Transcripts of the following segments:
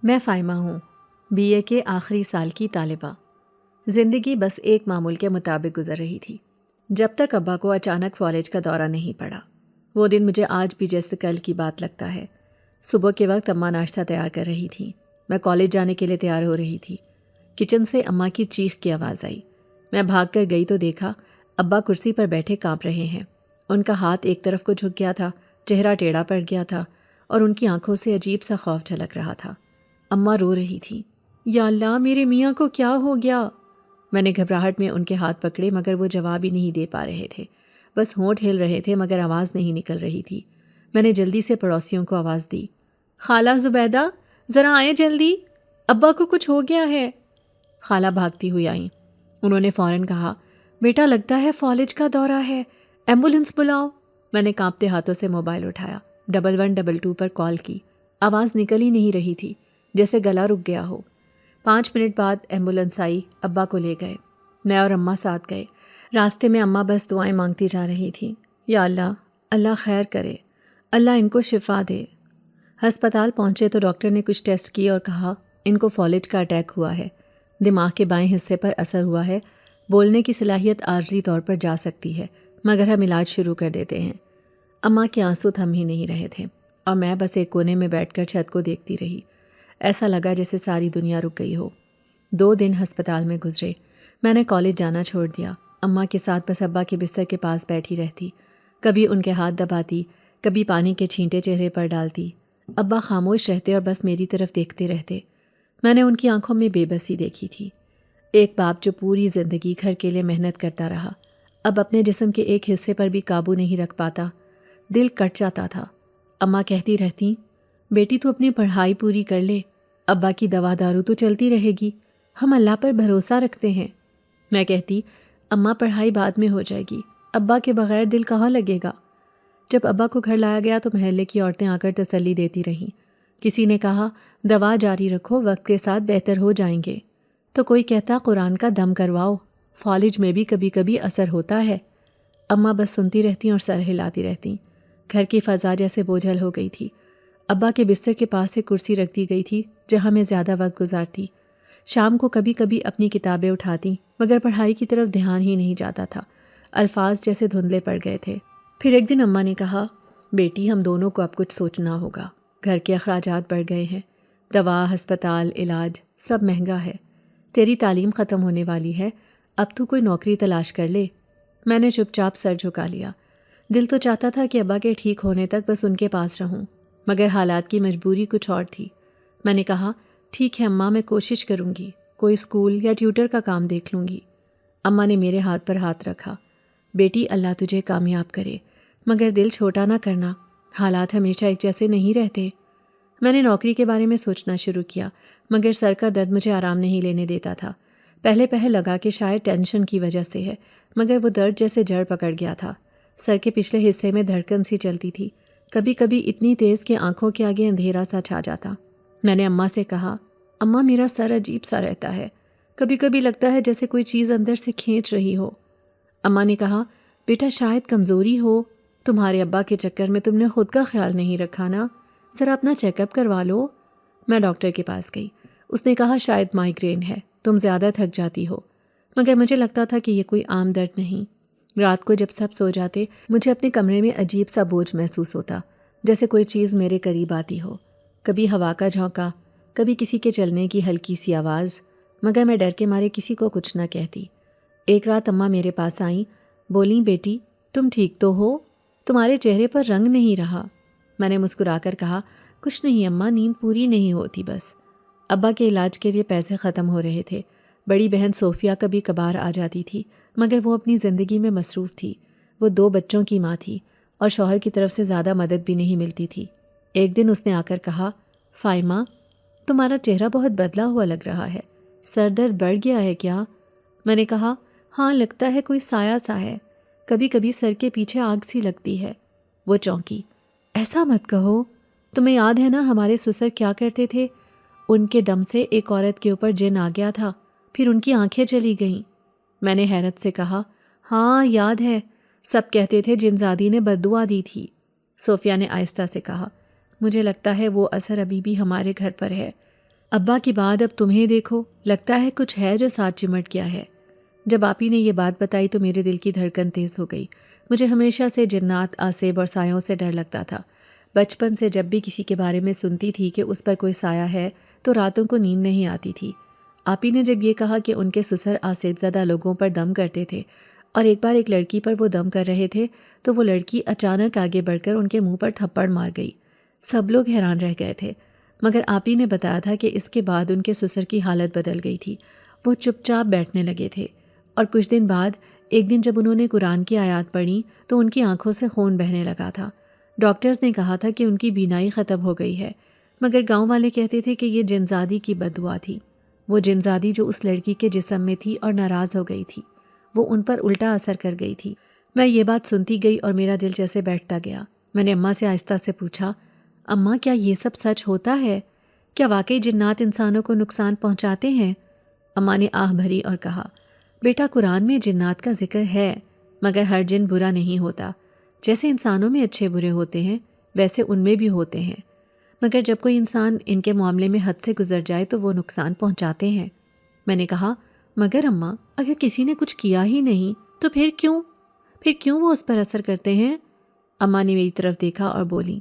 میں فائمہ ہوں، بی اے کے آخری سال کی طالبہ۔ زندگی بس ایک معمول کے مطابق گزر رہی تھی جب تک ابا کو اچانک فالج کا دورہ نہیں پڑا۔ وہ دن مجھے آج بھی جیسے کل کی بات لگتا ہے۔ صبح کے وقت اماں ناشتہ تیار کر رہی تھیں، میں کالج جانے کے لیے تیار ہو رہی تھی۔ کچن سے اماں کی چیخ کی آواز آئی۔ میں بھاگ کر گئی تو دیکھا ابا کرسی پر بیٹھے کانپ رہے ہیں۔ ان کا ہاتھ ایک طرف کو جھک گیا تھا، چہرہ ٹیڑھا پڑ گیا تھا اور ان کی آنکھوں سے عجیب سا خوف جھلک رہا تھا۔ اماں رو رہی تھی۔ یا اللہ، میرے میاں کو کیا ہو گیا؟ میں نے گھبراہٹ میں ان کے ہاتھ پکڑے مگر وہ جواب ہی نہیں دے پا رہے تھے، بس ہونٹ ہل رہے تھے مگر آواز نہیں نکل رہی تھی۔ میں نے جلدی سے پڑوسیوں کو آواز دی، خالہ زبیدہ ذرا آئیں جلدی، ابا کو کچھ ہو گیا ہے۔ خالہ بھاگتی ہوئی آئیں۔ انہوں نے فوراً کہا، بیٹا لگتا ہے فالج کا دورہ ہے، ایمبولینس بلاؤ۔ میں نے کانپتے ہاتھوں سے موبائل اٹھایا، 1122 پر کال کی۔ آواز نکل ہی نہیں رہی تھی، جیسے گلا رک گیا ہو۔ 5 منٹ بعد ایمبولینس آئی، ابا کو لے گئے۔ میں اور اماں ساتھ گئے۔ راستے میں اماں بس دعائیں مانگتی جا رہی تھیں، یا اللہ، اللہ خیر کرے، اللہ ان کو شفا دے۔ ہسپتال پہنچے تو ڈاکٹر نے کچھ ٹیسٹ کیے اور کہا ان کو فالج کا اٹیک ہوا ہے، دماغ کے بائیں حصے پر اثر ہوا ہے، بولنے کی صلاحیت عارضی طور پر جا سکتی ہے مگر ہم علاج شروع کر دیتے ہیں۔ اماں کے آنسو تھم ہی نہیں رہے تھے اور میں بس ایک کونے میں بیٹھ کر چھت کو دیکھتی رہی۔ ایسا لگا جیسے ساری دنیا رک گئی ہو۔ 2 دن ہسپتال میں گزرے۔ میں نے کالج جانا چھوڑ دیا۔ اماں کے ساتھ بس ابا کے بستر کے پاس بیٹھی رہتی، کبھی ان کے ہاتھ دباتی، کبھی پانی کے چھینٹے چہرے پر ڈالتی۔ ابا خاموش رہتے اور بس میری طرف دیکھتے رہتے۔ میں نے ان کی آنکھوں میں بے بسی دیکھی تھی۔ ایک باپ جو پوری زندگی گھر کے لیے محنت کرتا رہا، اب اپنے جسم کے ایک حصے پر بھی قابو نہیں رکھ پاتا۔ دل کٹ جاتا تھا۔ اماں کہتی رہتی، بیٹی تو اپنی پڑھائی پوری کر لے، ابا کی دوا دارو تو چلتی رہے گی، ہم اللہ پر بھروسہ رکھتے ہیں۔ میں کہتی، اماں پڑھائی بعد میں ہو جائے گی، ابا کے بغیر دل کہاں لگے گا۔ جب ابا کو گھر لایا گیا تو محلے کی عورتیں آ کر تسلی دیتی رہیں۔ کسی نے کہا، دوا جاری رکھو، وقت کے ساتھ بہتر ہو جائیں گے۔ تو کوئی کہتا، قرآن کا دم کرواؤ، فالج میں بھی کبھی کبھی اثر ہوتا ہے۔ اماں بس سنتی رہتی اور سر ہلاتی رہتی۔ گھر کی فضا جیسے بوجھل ہو گئی تھی۔ ابا کے بستر کے پاس ایک کرسی رکھ دی گئی تھی جہاں میں زیادہ وقت گزارتی۔ شام کو کبھی کبھی اپنی کتابیں اٹھاتی مگر پڑھائی کی طرف دھیان ہی نہیں جاتا تھا، الفاظ جیسے دھندلے پڑ گئے تھے۔ پھر ایک دن اماں نے کہا، بیٹی ہم دونوں کو اب کچھ سوچنا ہوگا، گھر کے اخراجات بڑھ گئے ہیں، دوا، ہسپتال، علاج سب مہنگا ہے، تیری تعلیم ختم ہونے والی ہے، اب تو کوئی نوکری تلاش کر لے۔ میں نے چپ چاپ سر جھکا لیا۔ دل تو چاہتا تھا کہ ابا کے ٹھیک ہونے تک بس ان کے پاس رہوں مگر حالات کی مجبوری کچھ اور تھی۔ میں نے کہا، ٹھیک ہے اماں، میں کوشش کروں گی، کوئی اسکول یا ٹیوٹر کا کام دیکھ لوں گی۔ اماں نے میرے ہاتھ پر ہاتھ رکھا، بیٹی اللہ تجھے کامیاب کرے مگر دل چھوٹا نہ کرنا، حالات ہمیشہ ایک جیسے نہیں رہتے۔ میں نے نوکری کے بارے میں سوچنا شروع کیا مگر سر کا درد مجھے آرام نہیں لینے دیتا تھا۔ پہلے لگا کہ شاید ٹینشن کی وجہ سے ہے مگر وہ درد جیسے جڑ پکڑ گیا تھا۔ سر کے پچھلے حصے میں دھڑکن سی چلتی تھی، کبھی کبھی اتنی تیز کہ آنکھوں کے آگے اندھیرا سا چھا جاتا۔ میں نے اماں سے کہا، اماں میرا سر عجیب سا رہتا ہے، کبھی کبھی لگتا ہے جیسے کوئی چیز اندر سے کھینچ رہی ہو۔ اماں نے کہا، بیٹا شاید کمزوری ہو، تمہارے ابا کے چکر میں تم نے خود کا خیال نہیں رکھا نا، ذرا اپنا چیک اپ کروا لو۔ میں ڈاکٹر کے پاس گئی۔ اس نے کہا شاید مائیگرین ہے، تم زیادہ تھک جاتی ہو، مگر مجھے لگتا تھا کہ یہ کوئی عام درد نہیں۔ رات کو جب سب سو جاتے مجھے اپنے کمرے میں عجیب سا بوجھ محسوس ہوتا، جیسے کوئی چیز میرے قریب آتی ہو، کبھی ہوا کا جھونکا، کبھی کسی کے چلنے کی ہلکی سی آواز، مگر میں ڈر کے مارے کسی کو کچھ نہ کہتی۔ ایک رات اماں میرے پاس آئیں، بولیں بیٹی تم ٹھیک تو ہو، تمہارے چہرے پر رنگ نہیں رہا۔ میں نے مسکرا کر کہا، کچھ نہیں اماں، نیند پوری نہیں ہوتی بس۔ ابا کے علاج کے لیے پیسے ختم ہو رہے تھے۔ بڑی بہن صوفیہ کبھی کبھار آ جاتی تھی مگر وہ اپنی زندگی میں مصروف تھی۔ وہ 2 بچوں کی ماں تھی اور شوہر کی طرف سے زیادہ مدد بھی نہیں ملتی تھی۔ ایک دن اس نے آ کر کہا، فائمہ تمہارا چہرہ بہت بدلا ہوا لگ رہا ہے، سر درد بڑھ گیا ہے کیا؟ میں نے کہا، ہاں لگتا ہے کوئی سایہ سا ہے، کبھی کبھی سر کے پیچھے آگ سی لگتی ہے۔ وہ چونکی، ایسا مت کہو، تمہیں یاد ہے نا ہمارے سسر کیا کرتے تھے، ان کے دم سے ایک عورت کے اوپر جن آ گیا تھا، پھر ان کی آنکھیں چلی گئیں۔ میں نے حیرت سے کہا، ہاں یاد ہے، سب کہتے تھے جن زادی نے بددعا دی تھی۔ صوفیہ نے آہستہ سے کہا، مجھے لگتا ہے وہ اثر ابھی بھی ہمارے گھر پر ہے، ابا کے بعد اب تمہیں دیکھو، لگتا ہے کچھ ہے جو ساتھ چمٹ گیا ہے۔ جب آپی نے یہ بات بتائی تو میرے دل کی دھڑکن تیز ہو گئی۔ مجھے ہمیشہ سے جنات، آسیب اور سایوں سے ڈر لگتا تھا۔ بچپن سے جب بھی کسی کے بارے میں سنتی تھی کہ اس پر کوئی سایہ ہے تو راتوں کو نیند نہیں آتی تھی۔ آپی نے جب یہ کہا کہ ان کے سسر آسیب زدہ لوگوں پر دم کرتے تھے اور ایک بار ایک لڑکی پر وہ دم کر رہے تھے تو وہ لڑکی اچانک آگے بڑھ کر ان کے منہ پر تھپڑ مار گئی۔ سب لوگ حیران رہ گئے تھے، مگر آپی نے بتایا تھا کہ اس کے بعد ان کے سسر کی حالت بدل گئی تھی۔ وہ چپ چاپ بیٹھنے لگے تھے اور کچھ دن بعد ایک دن جب انہوں نے قرآن کی آیات پڑھی تو ان کی آنکھوں سے خون بہنے لگا تھا۔ ڈاکٹرز نے کہا تھا کہ ان کی بینائی ختم ہو گئی ہے، مگر گاؤں والے کہتے تھے کہ یہ جنزادی کی بد دعا تھی۔ وہ جنزادی جو اس لڑکی کے جسم میں تھی اور ناراض ہو گئی تھی، وہ ان پر الٹا اثر کر گئی تھی۔ میں یہ بات سنتی گئی اور میرا دل جیسے بیٹھتا گیا۔ میں نے اماں سے آہستہ سے پوچھا، اماں کیا یہ سب سچ ہوتا ہے؟ کیا واقعی جنات انسانوں کو نقصان پہنچاتے ہیں؟ اماں نے آہ بھری اور کہا، بیٹا قرآن میں جنات کا ذکر ہے، مگر ہر جن برا نہیں ہوتا۔ جیسے انسانوں میں اچھے برے ہوتے ہیں ویسے ان میں بھی ہوتے ہیں، مگر جب کوئی انسان ان کے معاملے میں حد سے گزر جائے تو وہ نقصان پہنچاتے ہیں۔ میں نے کہا، مگر اماں اگر کسی نے کچھ کیا ہی نہیں تو پھر کیوں وہ اس پر اثر کرتے ہیں؟ اماں نے میری طرف دیکھا اور بولی،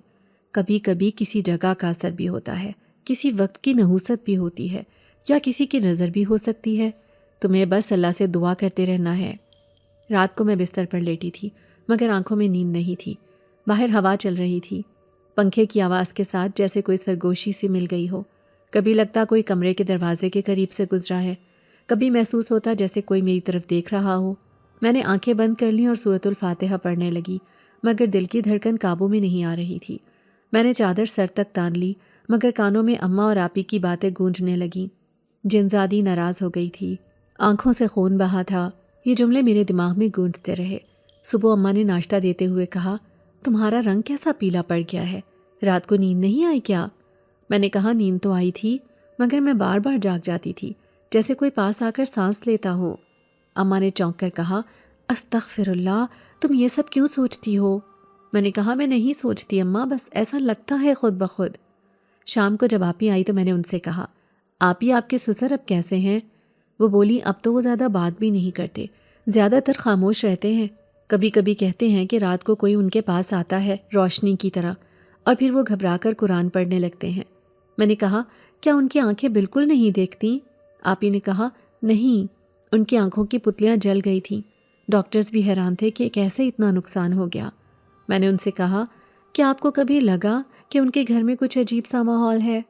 کبھی کبھی کسی جگہ کا اثر بھی ہوتا ہے، کسی وقت کی نحوست بھی ہوتی ہے، یا کسی کی نظر بھی ہو سکتی ہے۔ تمہیں بس اللہ سے دعا کرتے رہنا ہے۔ رات کو میں بستر پر لیٹی تھی مگر آنکھوں میں نیند نہیں تھی۔ باہر ہوا چل رہی تھی، پنکھے کی آواز کے ساتھ جیسے کوئی سرگوشی سی مل گئی ہو۔ کبھی لگتا کوئی کمرے کے دروازے کے قریب سے گزرا ہے، کبھی محسوس ہوتا جیسے کوئی میری طرف دیکھ رہا ہو۔ میں نے آنکھیں بند کر لیں اور سورۃ الفاتحہ پڑھنے لگی، مگر دل کی دھڑکن قابو میں نہیں آ رہی تھی۔ میں نے چادر سر تک تان لی مگر کانوں میں اماں اور آپی کی باتیں گونجنے لگیں۔ جنزادی ناراض ہو گئی تھی، آنکھوں سے خون بہا تھا، یہ جملے میرے دماغ میں گونجتے رہے۔ صبح اماں نے ناشتہ دیتے ہوئے کہا، تمہارا رنگ کیسا پیلا پڑ گیا ہے، رات کو نیند نہیں آئی کیا؟ میں نے کہا، نیند تو آئی تھی مگر میں بار بار جاگ جاتی تھی، جیسے کوئی پاس آ کر سانس لیتا ہو۔ اماں نے چونک کر کہا، استغفر اللہ، تم یہ سب کیوں سوچتی ہو؟ میں نے کہا، میں نہیں سوچتی اماں، بس ایسا لگتا ہے خود بخود۔ شام کو جب آپی آئی تو میں نے ان سے کہا، آپی آپ کے سسر اب کیسے ہیں؟ وہ بولی، اب تو وہ زیادہ بات بھی نہیں کرتے، زیادہ تر خاموش رہتے ہیں۔ کبھی کبھی کہتے ہیں کہ رات کو کوئی ان کے پاس آتا ہے روشنی کی طرح، اور پھر وہ گھبرا کر قرآن پڑھنے لگتے ہیں۔ میں نے کہا، کیا ان کی آنکھیں بالکل نہیں دیکھتی؟ آپی نے کہا، نہیں، ان کی آنکھوں کی پتلیاں جل گئی تھیں۔ ڈاکٹرز بھی حیران تھے کہ کیسے اتنا نقصان ہو گیا۔ میں نے ان سے کہا، کیا آپ کو کبھی لگا کہ ان کے گھر میں کچھ عجیب سا ماحول ہے؟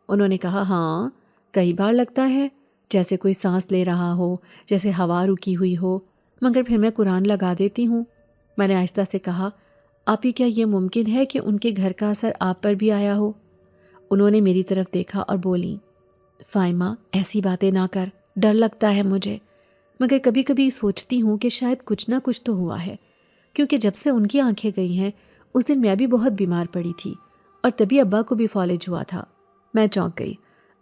انہوں نے کہا، ہاں، کئی بار لگتا ہے جیسے کوئی سانس لے رہا ہو، جیسے ہوا رکی ہوئی ہو، مگر پھر میں قرآن لگا دیتی ہوں۔ میں نے آہستہ سے کہا، آپی کیا یہ ممکن ہے کہ ان کے گھر کا اثر آپ پر بھی آیا ہو؟ انہوں نے میری طرف دیکھا اور بولی، فائمہ ایسی باتیں نہ کر، ڈر لگتا ہے مجھے، مگر کبھی کبھی سوچتی ہوں کہ شاید کچھ نہ کچھ تو ہوا ہے، کیونکہ جب سے ان کی آنکھیں گئی ہیں اس دن میں بھی بہت بیمار پڑی تھی اور تبھی ابا کو بھی فالج ہوا تھا۔ میں چونک گئی۔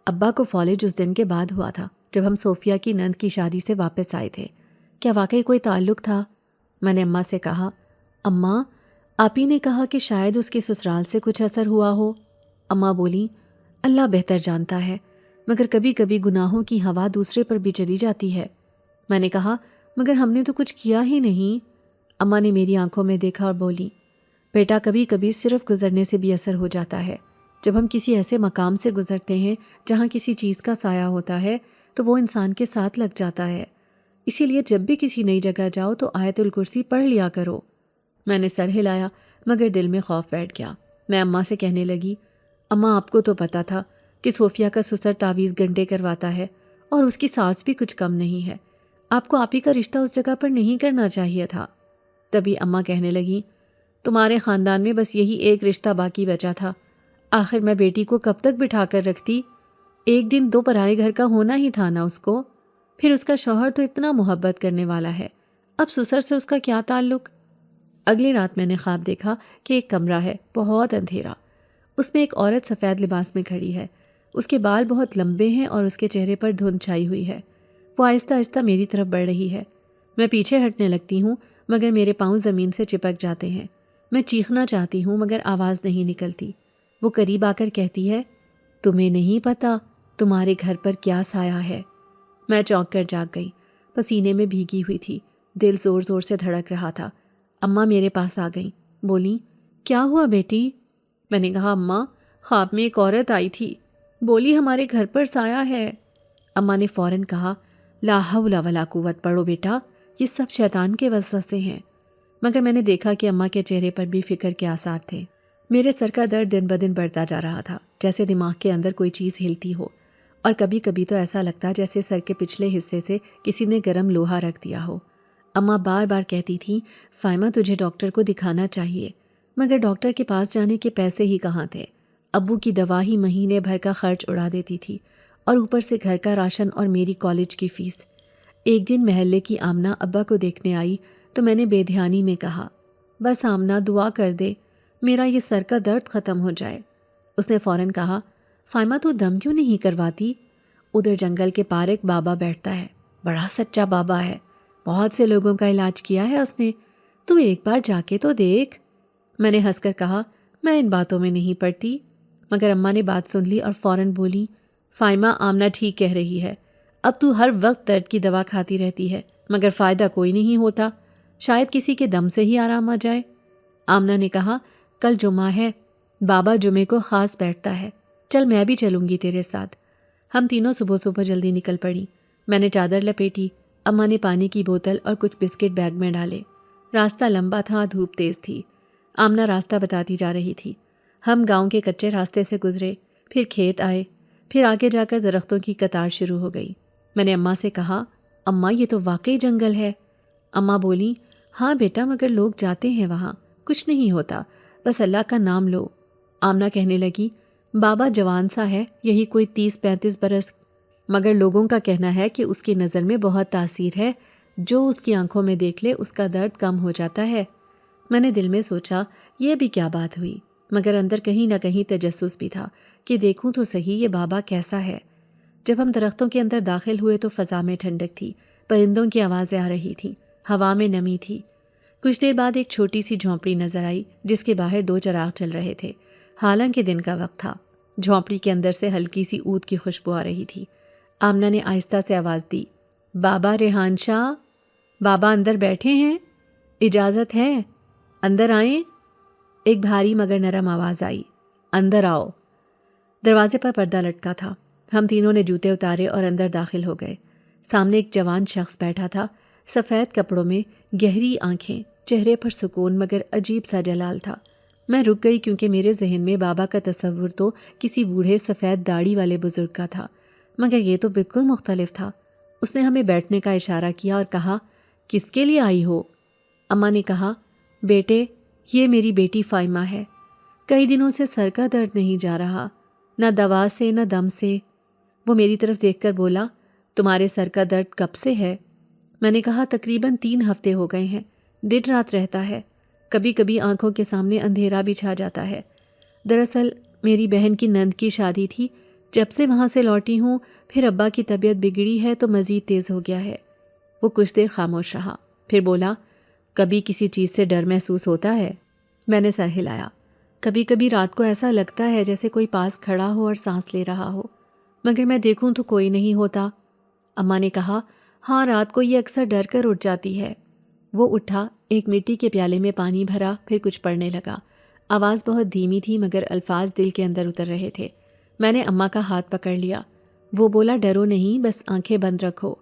ابا کو فالج اس دن کے بعد ہوا تھا جب ہم صوفیہ کی نند کی شادی سے واپس آئے تھے۔ کیا واقعی کوئی تعلق تھا؟ میں نے اماں سے کہا، اماں آپی نے کہا کہ شاید اس کے سسرال سے کچھ اثر ہوا ہو۔ اماں بولی، اللہ بہتر جانتا ہے، مگر کبھی کبھی گناہوں کی ہوا دوسرے پر بھی چلی جاتی ہے۔ میں نے کہا، مگر ہم نے تو کچھ کیا ہی نہیں۔ اماں نے میری آنکھوں میں دیکھا اور بولی، بیٹا کبھی کبھی صرف گزرنے سے بھی اثر ہو جاتا ہے۔ جب ہم کسی ایسے مقام سے گزرتے ہیں جہاں کسی چیز کا سایہ ہوتا ہے تو وہ انسان کے ساتھ لگ جاتا ہے۔ اسی لیے جب بھی کسی نئی جگہ جاؤ تو آیت الکرسی پڑھ لیا کرو۔ میں نے سر ہلایا مگر دل میں خوف بیٹھ گیا۔ میں اماں سے کہنے لگی، اماں آپ کو تو پتہ تھا کہ صوفیہ کا سسر تعویذ گنڈے کرواتا ہے اور اس کی ساس بھی کچھ کم نہیں ہے، آپ کو آپی کا رشتہ اس جگہ پر نہیں کرنا چاہیے تھا۔ تبھی اماں کہنے لگی، تمہارے خاندان میں بس یہی ایک رشتہ باقی بچا تھا، آخر میں بیٹی کو کب تک بٹھا کر رکھتی؟ ایک دن دو پرائے گھر کا ہونا ہی تھا نا اس کو، پھر اس کا شوہر تو اتنا محبت کرنے والا ہے، اب سسر سے اس کا کیا تعلق؟ اگلی رات میں نے خواب دیکھا کہ ایک کمرہ ہے، بہت اندھیرا، اس میں ایک عورت سفید لباس میں کھڑی ہے، اس کے بال بہت لمبے ہیں اور اس کے چہرے پر دھند چھائی ہوئی ہے۔ وہ آہستہ آہستہ میری طرف بڑھ رہی ہے، میں پیچھے ہٹنے لگتی ہوں مگر میرے پاؤں زمین سے چپک جاتے ہیں۔ میں چیخنا چاہتی ہوں مگر آواز نہیں نکلتی۔ وہ قریب آ کر کہتی ہے، تمہیں نہیں پتہ تمہارے گھر پر کیا سایہ ہے؟ میں چونک کر جاگ گئی، پسینے میں بھیگی ہوئی تھی، دل زور زور سے دھڑک رہا تھا۔ اماں میرے پاس آ گئیں، بولیں کیا ہوا بیٹی؟ میں نے کہا اماں خواب میں ایک عورت آئی تھی، بولی ہمارے گھر پر سایہ ہے۔ اماں نے فوراً کہا لا حول ولا قوت، پڑھو بیٹا، یہ سب شیطان کے وسوسے ہیں۔ مگر میں نے دیکھا کہ اماں کے چہرے پر بھی فکر کے آثار تھے۔ میرے سر کا درد دن بدن بڑھتا جا رہا تھا، جیسے دماغ کے اندر کوئی چیز ہلتی ہو، اور کبھی کبھی تو ایسا لگتا جیسے سر کے پچھلے حصے سے کسی نے گرم لوہا رکھ دیا ہو۔ اماں بار بار کہتی تھیں فائمہ تجھے ڈاکٹر کو دکھانا چاہیے، مگر ڈاکٹر کے پاس جانے کے پیسے ہی کہاں تھے۔ ابو کی دوا ہی مہینے بھر کا خرچ اڑا دیتی تھی، اور اوپر سے گھر کا راشن اور میری کالج کی فیس۔ ایک دن محلے کی آمنہ ابا کو دیکھنے آئی تو میں نے بے دھیانی میں کہا بس آمنہ دعا کر دے میرا یہ سر کا درد ختم ہو جائے۔ اس نے فوراً کہا فائمہ تو دم کیوں نہیں کرواتی؟ ادھر جنگل کے پار ایک بابا بیٹھتا ہے، بڑا سچا بابا ہے، بہت سے لوگوں کا علاج کیا ہے اس نے، تو ایک بار جا کے تو دیکھ۔ میں نے ہنس کر کہا میں ان باتوں میں نہیں پڑتی، مگر اماں نے بات سن لی اور فوراً بولی فائمہ آمنہ ٹھیک کہہ رہی ہے، اب تو ہر وقت درد کی دوا کھاتی رہتی ہے مگر فائدہ کوئی نہیں ہوتا، شاید کسی کے دم سے ہی آرام آ جائے۔ آمنہ نے کہا کل جمعہ ہے، بابا جمعے کو خاص بیٹھتا ہے، چل میں بھی چلوں گی تیرے ساتھ۔ ہم تینوں صبح صبح جلدی نکل پڑی۔ میں نے چادر لپیٹی، اماں نے پانی کی بوتل اور کچھ بسکٹ بیگ میں ڈالے۔ راستہ لمبا تھا، دھوپ تیز تھی۔ آمنہ راستہ بتاتی جا رہی تھی۔ ہم گاؤں کے کچے راستے سے گزرے، پھر کھیت آئے، پھر آگے جا کر درختوں کی قطار شروع ہو گئی۔ میں نے اماں سے کہا اماں یہ تو واقعی جنگل ہے۔ اماں بولی ہاں بیٹا مگر لوگ جاتے ہیں وہاں، کچھ نہیں ہوتا، بس اللہ کا نام لو۔ آمنہ کہنے لگی بابا جوان سا ہے، یہی کوئی 30-35 برس، مگر لوگوں کا کہنا ہے کہ اس کی نظر میں بہت تاثیر ہے، جو اس کی آنکھوں میں دیکھ لے اس کا درد کم ہو جاتا ہے۔ میں نے دل میں سوچا یہ بھی کیا بات ہوئی، مگر اندر کہیں نہ کہیں تجسس بھی تھا کہ دیکھوں تو صحیح یہ بابا کیسا ہے۔ جب ہم درختوں کے اندر داخل ہوئے تو فضا میں ٹھنڈک تھی، پرندوں کی آوازیں آ رہی تھیں، ہوا میں نمی تھی۔ کچھ دیر بعد ایک چھوٹی سی جھونپڑی نظر آئی جس کے باہر 2 چراغ چل رہے تھے، حالانکہ دن کا وقت تھا۔ جھونپڑی کے اندر سے ہلکی سی عود کی خوشبو آ رہی تھی۔ آمنہ نے آہستہ سے آواز دی بابا ریحان شاہ، بابا اندر بیٹھے ہیں، اجازت ہے اندر آئیں؟ ایک بھاری مگر نرم آواز آئی اندر آؤ۔ دروازے پر پردہ لٹکا تھا۔ ہم تینوں نے جوتے اتارے اور اندر داخل ہو گئے۔ سامنے ایک جوان شخص بیٹھا تھا، سفید کپڑوں میں، گہری آنکھیں، چہرے پر سکون مگر عجیب سا جلال تھا۔ میں رک گئی کیونکہ میرے ذہن میں بابا کا تصور تو کسی بوڑھے سفید داڑھی والے بزرگ کا تھا، مگر یہ تو بالکل مختلف تھا۔ اس نے ہمیں بیٹھنے کا اشارہ کیا اور کہا کس کے لیے آئی ہو؟ اماں نے کہا بیٹے یہ میری بیٹی فائمہ ہے، کئی دنوں سے سر کا درد نہیں جا رہا، نہ دوا سے نہ دم سے۔ وہ میری طرف دیکھ کر بولا تمہارے سر کا درد کب سے ہے؟ میں نے کہا تقریباً 3 ہفتے ہو گئے ہیں، دن رات رہتا ہے، کبھی کبھی آنکھوں کے سامنے اندھیرا بھی چھا جاتا ہے۔ دراصل میری بہن کی نند کی شادی تھی، جب سے وہاں سے لوٹی ہوں پھر ابا کی طبیعت بگڑی ہے تو مزید تیز ہو گیا ہے۔ وہ کچھ دیر خاموش رہا، پھر بولا کبھی کسی چیز سے ڈر محسوس ہوتا ہے؟ میں نے سر ہلایا۔ کبھی کبھی رات کو ایسا لگتا ہے جیسے کوئی پاس کھڑا ہو اور سانس لے رہا ہو، مگر میں دیکھوں تو کوئی نہیں ہوتا۔ اماں نے کہا ہاں رات کو یہ اکثر ڈر کر اٹھ جاتی ہے۔ وہ اٹھا، ایک مٹی کے پیالے میں پانی بھرا، پھر کچھ پڑھنے لگا۔ آواز بہت دھیمی تھی مگر الفاظ دل کے اندر اتر رہے تھے۔ میں نے اماں کا ہاتھ پکڑ لیا۔ وہ بولا ڈرو نہیں، بس آنکھیں بند رکھو۔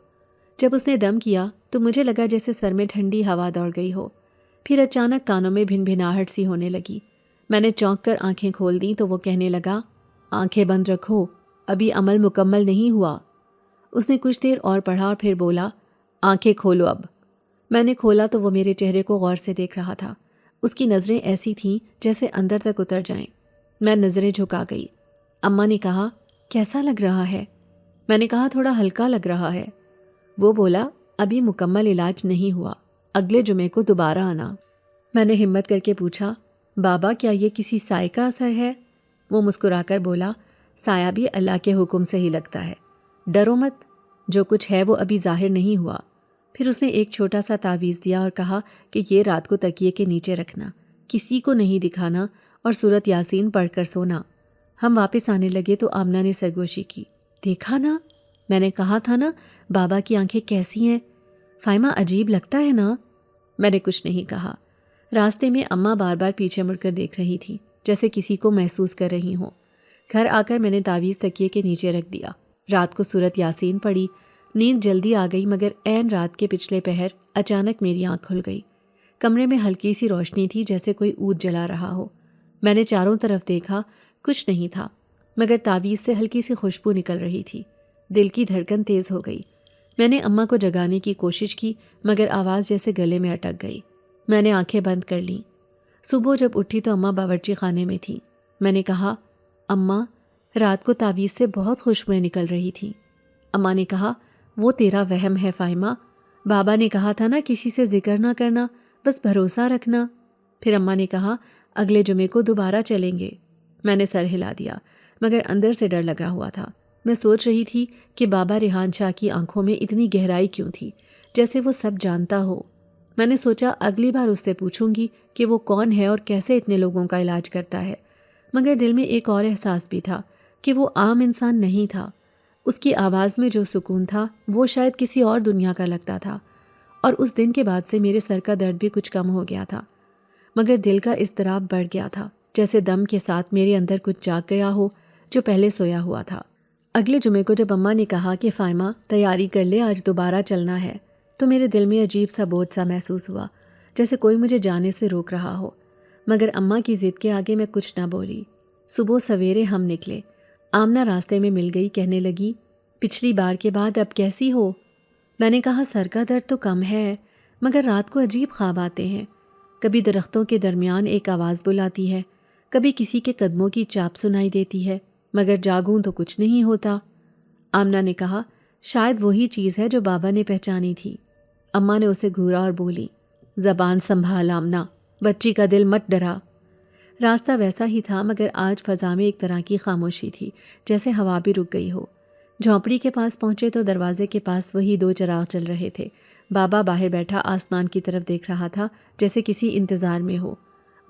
جب اس نے دم کیا تو مجھے لگا جیسے سر میں ٹھنڈی ہوا دوڑ گئی ہو، پھر اچانک کانوں میں بھن بھناہٹ سی ہونے لگی۔ میں نے چونک کر آنکھیں کھول دیں تو وہ کہنے لگا آنکھیں بند رکھو، ابھی عمل مکمل نہیں ہوا۔ اس نے کچھ دیر اور پڑھا اور پھر بولا آنکھیں کھولو اب۔ میں نے کھولا تو وہ میرے چہرے کو غور سے دیکھ رہا تھا۔ اس کی نظریں ایسی تھیں جیسے اندر تک اتر جائیں۔ میں نظریں جھکا گئی۔ اماں نے کہا کیسا لگ رہا ہے؟ میں نے کہا تھوڑا ہلکا لگ رہا ہے۔ وہ بولا ابھی مکمل علاج نہیں ہوا، اگلے جمعے کو دوبارہ آنا۔ میں نے ہمت کر کے پوچھا بابا کیا یہ کسی سائے کا اثر ہے؟ وہ مسکرا کر بولا سایہ بھی اللہ کے حکم سے ہی لگتا ہے، ڈرو مت، جو کچھ ہے وہ ابھی ظاہر نہیں ہوا۔ پھر اس نے ایک چھوٹا سا تعویذ دیا اور کہا کہ یہ رات کو تکیے کے نیچے رکھنا، کسی کو نہیں دکھانا اور سورۃ یاسین پڑھ کر سونا۔ ہم واپس آنے لگے تو آمنہ نے سرگوشی کی دیکھا نا، میں نے کہا تھا نا بابا کی آنکھیں کیسی ہیں، فائمہ عجیب لگتا ہے نا۔ میں نے کچھ نہیں کہا۔ راستے میں اماں بار بار پیچھے مڑ کر دیکھ رہی تھی، جیسے کسی کو محسوس کر رہی ہوں۔ گھر آ کر میں نے تعویذ تکیے کے نیچے رکھ دیا۔ رات کو سورت یاسین پڑھی۔ نیند جلدی آ گئی، مگر عین رات کے پچھلے پہر اچانک میری آنکھ کھل گئی۔ کمرے میں ہلکی سی روشنی تھی، جیسے کوئی عود جلا رہا ہو۔ میں نے چاروں طرف دیکھا، کچھ نہیں تھا، مگر تعویذ سے ہلکی سی خوشبو نکل رہی تھی۔ دل کی دھڑکن تیز ہو گئی۔ میں نے اماں کو جگانے کی کوشش کی، مگر آواز جیسے گلے میں اٹک گئی۔ میں نے آنکھیں بند کر لیں۔ صبح جب اٹھی تو اماں باورچی خانے میں تھی۔ میں نے کہا، اماں، رات کو تعویذ سے بہت خوشبوئیں نکل رہی تھیں۔ اماں نے کہا، وہ تیرا وہم ہے فائمہ، بابا نے کہا تھا نا کسی سے ذکر نہ کرنا، بس بھروسہ رکھنا۔ پھر اماں نے کہا، اگلے جمعے کو دوبارہ چلیں گے۔ میں نے سر ہلا دیا، مگر اندر سے ڈر لگا ہوا تھا۔ میں سوچ رہی تھی کہ بابا ریحان شاہ کی آنکھوں میں اتنی گہرائی کیوں تھی، جیسے وہ سب جانتا ہو۔ میں نے سوچا اگلی بار اس سے پوچھوں گی کہ وہ کون ہے اور کیسے اتنے لوگوں کا علاج کرتا ہے، مگر دل میں ایک اور احساس بھی تھا کہ وہ عام انسان نہیں تھا۔ اس کی آواز میں جو سکون تھا وہ شاید کسی اور دنیا کا لگتا تھا، اور اس دن کے بعد سے میرے سر کا درد بھی کچھ کم ہو گیا تھا، مگر دل کا اضطراب بڑھ گیا تھا، جیسے دم کے ساتھ میرے اندر کچھ جاگ گیا ہو جو پہلے سویا ہوا تھا۔ اگلے جمعے کو جب اماں نے کہا کہ فائمہ تیاری کر لے، آج دوبارہ چلنا ہے، تو میرے دل میں عجیب سا بوجھ سا محسوس ہوا، جیسے کوئی مجھے جانے سے روک رہا ہو، مگر اماں کی ضد کے آگے میں کچھ نہ بولی۔ صبح سویرے ہم نکلے۔ آمنہ راستے میں مل گئی، کہنے لگی، پچھلی بار کے بعد اب کیسی ہو؟ میں نے کہا، سر کا درد تو کم ہے، مگر رات کو عجیب خواب آتے ہیں۔ کبھی درختوں کے درمیان ایک آواز بلاتی ہے، کبھی کسی کے قدموں کی چاپ سنائی دیتی ہے، مگر جاگوں تو کچھ نہیں ہوتا۔ آمنہ نے کہا، شاید وہی چیز ہے جو بابا نے پہچانی تھی۔ اماں نے اسے گھورا اور بولی، زبان سنبھال آمنہ، بچی کا دل مت ڈرا۔ راستہ ویسا ہی تھا، مگر آج فضا میں ایک طرح کی خاموشی تھی، جیسے ہوا بھی رک گئی ہو۔ جھونپڑی کے پاس پہنچے تو دروازے کے پاس وہی 2 چراغ چل رہے تھے۔ بابا باہر بیٹھا آسمان کی طرف دیکھ رہا تھا، جیسے کسی انتظار میں ہو۔